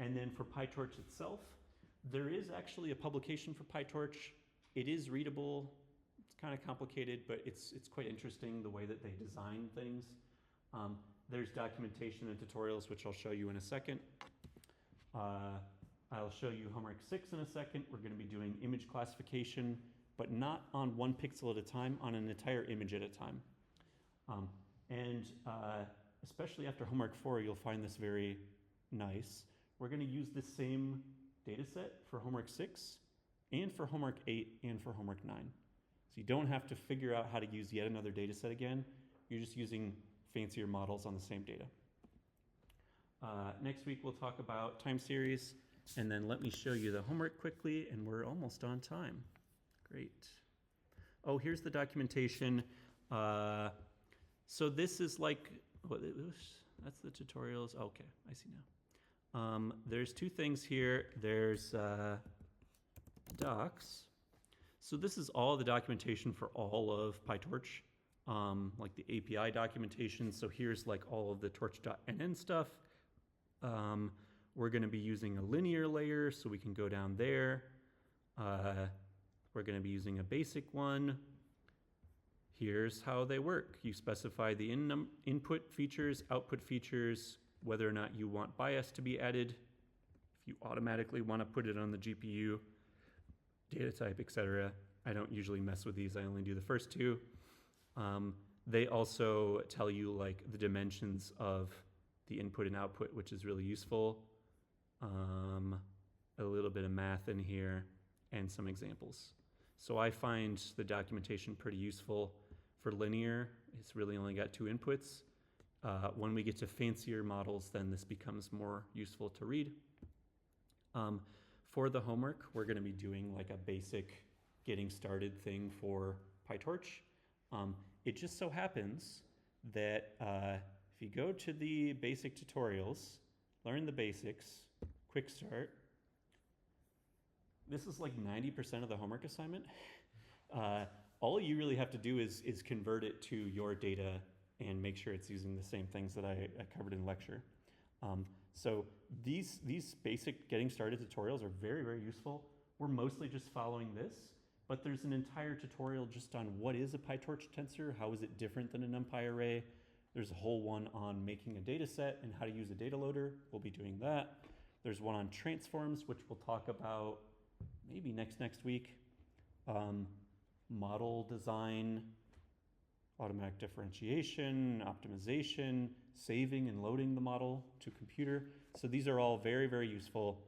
Speaker 1: And then for PyTorch itself, there is actually a publication for PyTorch. It is readable. It's kind of complicated, but it's quite interesting the way that they design things. There's documentation and tutorials, which I'll show you in a second. I'll show you homework 6 in a second. We're going to be doing image classification but not on 1 pixel at a time, on an entire image at a time. And especially after homework 4, you'll find this very nice. We're going to use the same data set for homework 6 and for homework 8 and for homework 9. So you don't have to figure out how to use yet another data set again. You're just using fancier models on the same data. Next week we'll talk about time series, and then let me show you the homework quickly, and we're almost on time. Great. Oh, here's the documentation. So this is like, that's the tutorials. Okay, I see now. There's 2 things here. There's docs. So this is all the documentation for all of PyTorch, like the API documentation. So here's like all of the torch.nn stuff. We're going to be using a linear layer, so we can go down there. We're going to be using a basic one. Here's how they work. You specify the input features, output features, whether or not you want bias to be added, if you automatically want to put it on the GPU, data type, etc. I don't usually mess with these. I only do the first 2. They also tell you like the dimensions of the input and output, which is really useful. A little bit of math in here and some examples. So I find the documentation pretty useful. For linear, it's really only got 2 inputs. When we get to fancier models, then this becomes more useful to read. For the homework, we're going to be doing like a basic getting started thing for PyTorch. It just so happens that if you go to the basic tutorials, learn the basics, quick start, this is like 90% of the homework assignment. All you really have to do is convert it to your data and make sure it's using the same things that I covered in lecture. So these basic getting started tutorials are very, very useful. We're mostly just following this, but there's an entire tutorial just on what is a PyTorch tensor, how is it different than a NumPy array. There's a whole one on making a data set and how to use a data loader. We'll be doing that. There's one on transforms, which we'll talk about maybe next week. Model design, automatic differentiation, optimization, saving and loading the model to computer. So these are all very, very useful.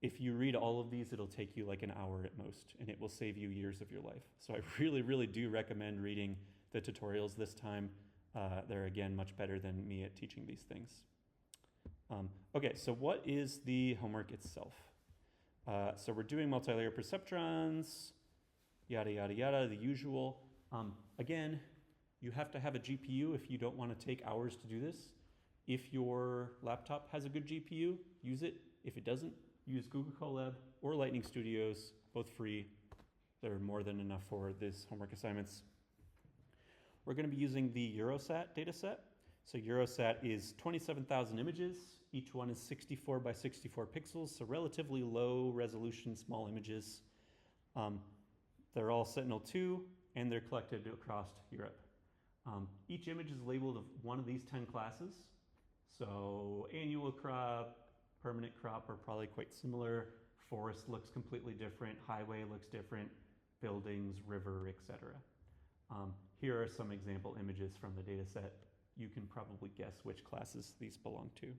Speaker 1: If you read all of these, it'll take you like an hour at most, and it will save you years of your life. So I really, really do recommend reading the tutorials this time. They're, again, much better than me at teaching these things. Okay, so what is the homework itself? So we're doing multi-layer perceptrons, yada, yada, yada, the usual. Again, you have to have a GPU if you don't want to take hours to do this. If your laptop has a good GPU, use it. If it doesn't, use Google Colab or Lightning Studios, both free. They're more than enough for these homework assignments. We're going to be using the Eurosat dataset. So Eurosat is 27,000 images. Each one is 64 by 64 pixels, so relatively low resolution, small images. They're all Sentinel-2, and they're collected across Europe. Each image is labeled of one of these 10 classes. So annual crop, permanent crop are probably quite similar. Forest looks completely different. Highway looks different. Buildings, river, etc. Here are some example images from the data set. You can probably guess which classes these belong to.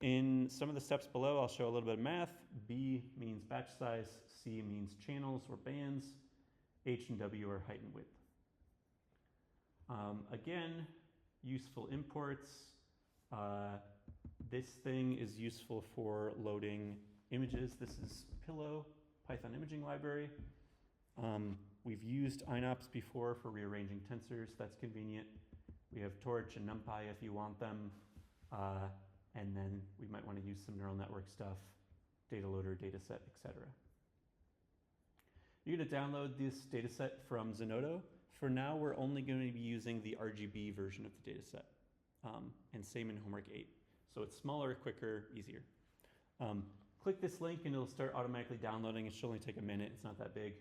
Speaker 1: In some of the steps below, I'll show a little bit of math. B means batch size, C means channels or bands, H and W are height and width. Again, useful imports. This thing is useful for loading images. This is Pillow, Python imaging library. We've used INOPS before for rearranging tensors. That's convenient. We have Torch and NumPy if you want them. And then we might want to use some neural network stuff, data loader, data set, etc. You're going to download this data set from Zenodo. For now, we're only going to be using the RGB version of the data set. And same in homework 8. So it's smaller, quicker, easier. Click this link and it'll start automatically downloading. It should only take a minute. It's not that big.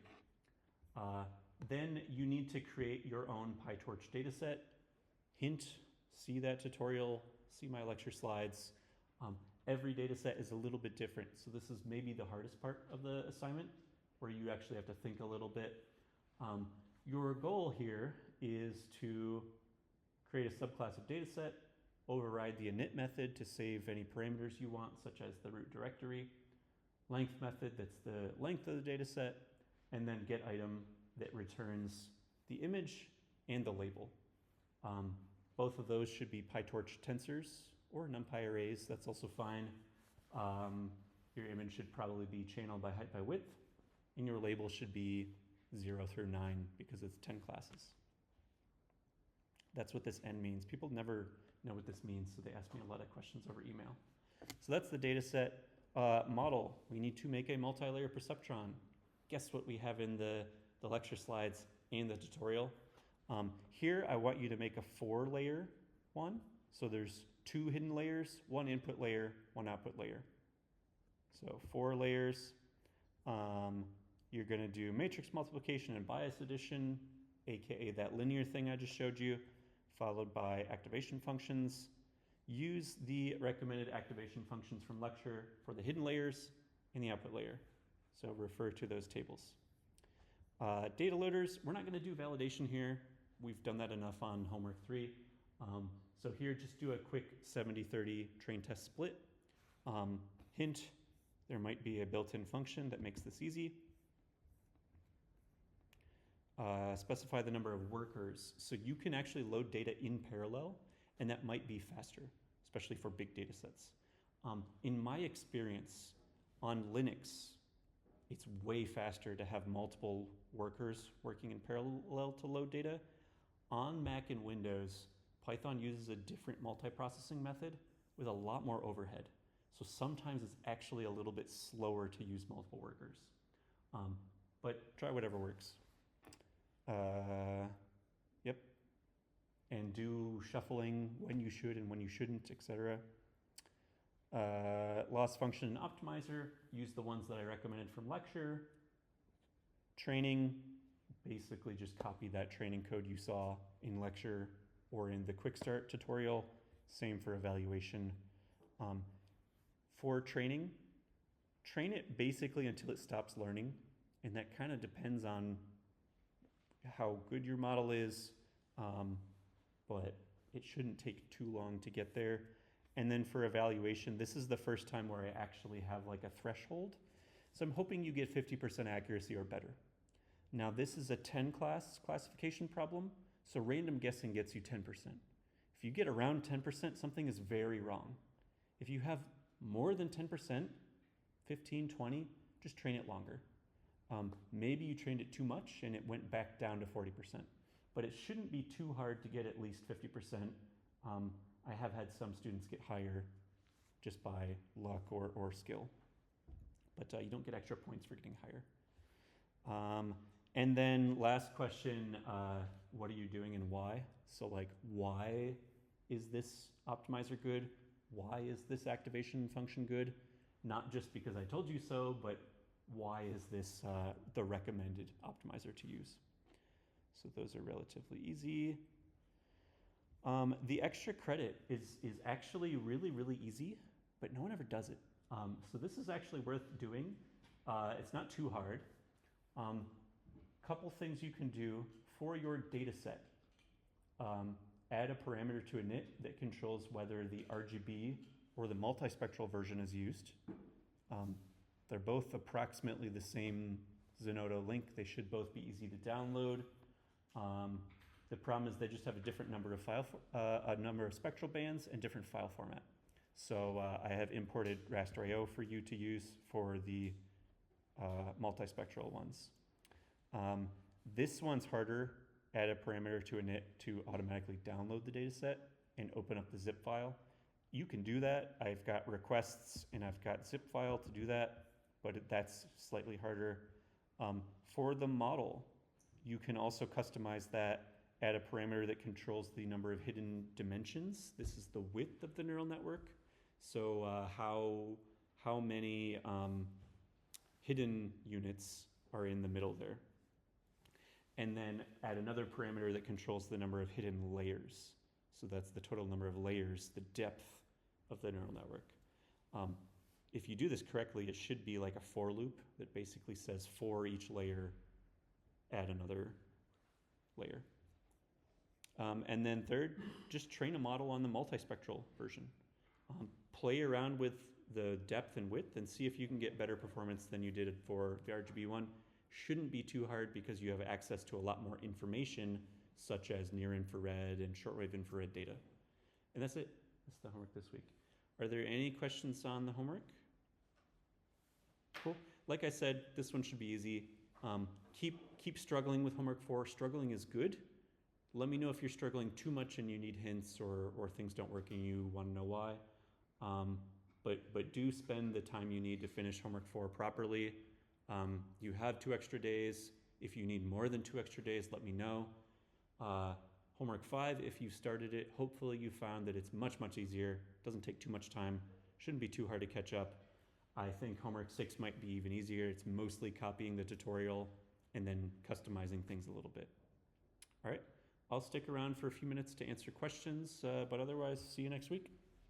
Speaker 1: Then you need to create your own PyTorch dataset. Hint, see that tutorial, see my lecture slides. Every dataset is a little bit different. So this is maybe the hardest part of the assignment. where you actually have to think a little bit. Your goal here is to create a subclass of dataset, override the init method to save any parameters you want, such as the root directory, length method, that's the length of the dataset, and then get item that returns the image and the label. Both of those should be PyTorch tensors or NumPy arrays, that's also fine. Your image should probably be channeled by height by width, and your label should be 0 through 9 because it's 10 classes. That's what this N means. People never know what this means, so they ask me a lot of questions over email. So that's the data set model. We need to make a multi-layer perceptron. Guess what we have in the lecture slides and the tutorial? Here, I want you to make a 4-layer one. So there's 2 hidden layers, 1 input layer, 1 output layer. So 4 layers. You're going to do matrix multiplication and bias addition, aka that linear thing I just showed you, followed by activation functions. Use the recommended activation functions from lecture for the hidden layers and the output layer. So refer to those tables. Data loaders, we're not going to do validation here. We've done that enough on homework 3. So here, just do a quick 70-30 train test split. Hint, there might be a built-in function that makes this easy. Specify the number of workers. So you can actually load data in parallel, and that might be faster, especially for big data sets. In my experience, on Linux, it's way faster to have multiple workers working in parallel to load data. On Mac and Windows, Python uses a different multiprocessing method with a lot more overhead. So sometimes it's actually a little bit slower to use multiple workers. But try whatever works. Yep. And do shuffling when you should and when you shouldn't, etc. Loss function and optimizer, use the ones that I recommended from lecture. Training, basically just copy that training code you saw in lecture or in the quick start tutorial. Same for evaluation. For training, train it basically until it stops learning, and that kind of depends on how good your model is, but it shouldn't take too long to get there. And then for evaluation, this is the first time where I actually have like a threshold. So I'm hoping you get 50% accuracy or better. Now this is a 10 class classification problem, so random guessing gets you 10%. If you get around 10%, something is very wrong. If you have more than 10%, 15, 20, just train it longer. Maybe you trained it too much and it went back down to 40%, but it shouldn't be too hard to get at least 50%. I have had some students get higher just by luck or skill, but you don't get extra points for getting higher. And then last question, what are you doing and why? So like, why is this optimizer good? Why is this activation function good? Not just because I told you so, but why is this the recommended optimizer to use? So those are relatively easy. The extra credit is actually really, really easy, but no one ever does it. So this is actually worth doing. It's not too hard. Couple things you can do for your data set. Add a parameter to init that controls whether the RGB or the multispectral version is used. They're both approximately the same Zenodo link. They should both be easy to download. The problem is they just have a different number of number of spectral bands and different file format. So I have imported raster.io for you to use for the multispectral ones. This one's harder. Add a parameter to init to automatically download the dataset and open up the zip file. You can do that. I've got requests and I've got zip file to do that, but that's slightly harder. For the model, you can also customize that, add a parameter that controls the number of hidden dimensions. This is the width of the neural network. So how many hidden units are in the middle there. And then add another parameter that controls the number of hidden layers. So that's the total number of layers, the depth of the neural network. if you do this correctly, it should be like a for loop that basically says for each layer, add another layer. And then third, just train a model on the multispectral version. Play around with the depth and width and see if you can get better performance than you did for the RGB one. Shouldn't be too hard because you have access to a lot more information, such as near infrared and shortwave infrared data. And that's it. That's the homework this week. Are there any questions on the homework? Cool. Like I said, this one should be easy. Keep struggling with homework 4. Struggling is good. Let me know if you're struggling too much and you need hints or things don't work and you want to know why. But do spend the time you need to finish homework 4 properly. You have 2 extra days. If you need more than 2 extra days, let me know. Homework 5, if you started it, hopefully you found that it's much, much easier. Doesn't take too much time. Shouldn't be too hard to catch up. I think homework 6 might be even easier. It's mostly copying the tutorial and then customizing things a little bit. All right, I'll stick around for a few minutes to answer questions, but otherwise, see you next week.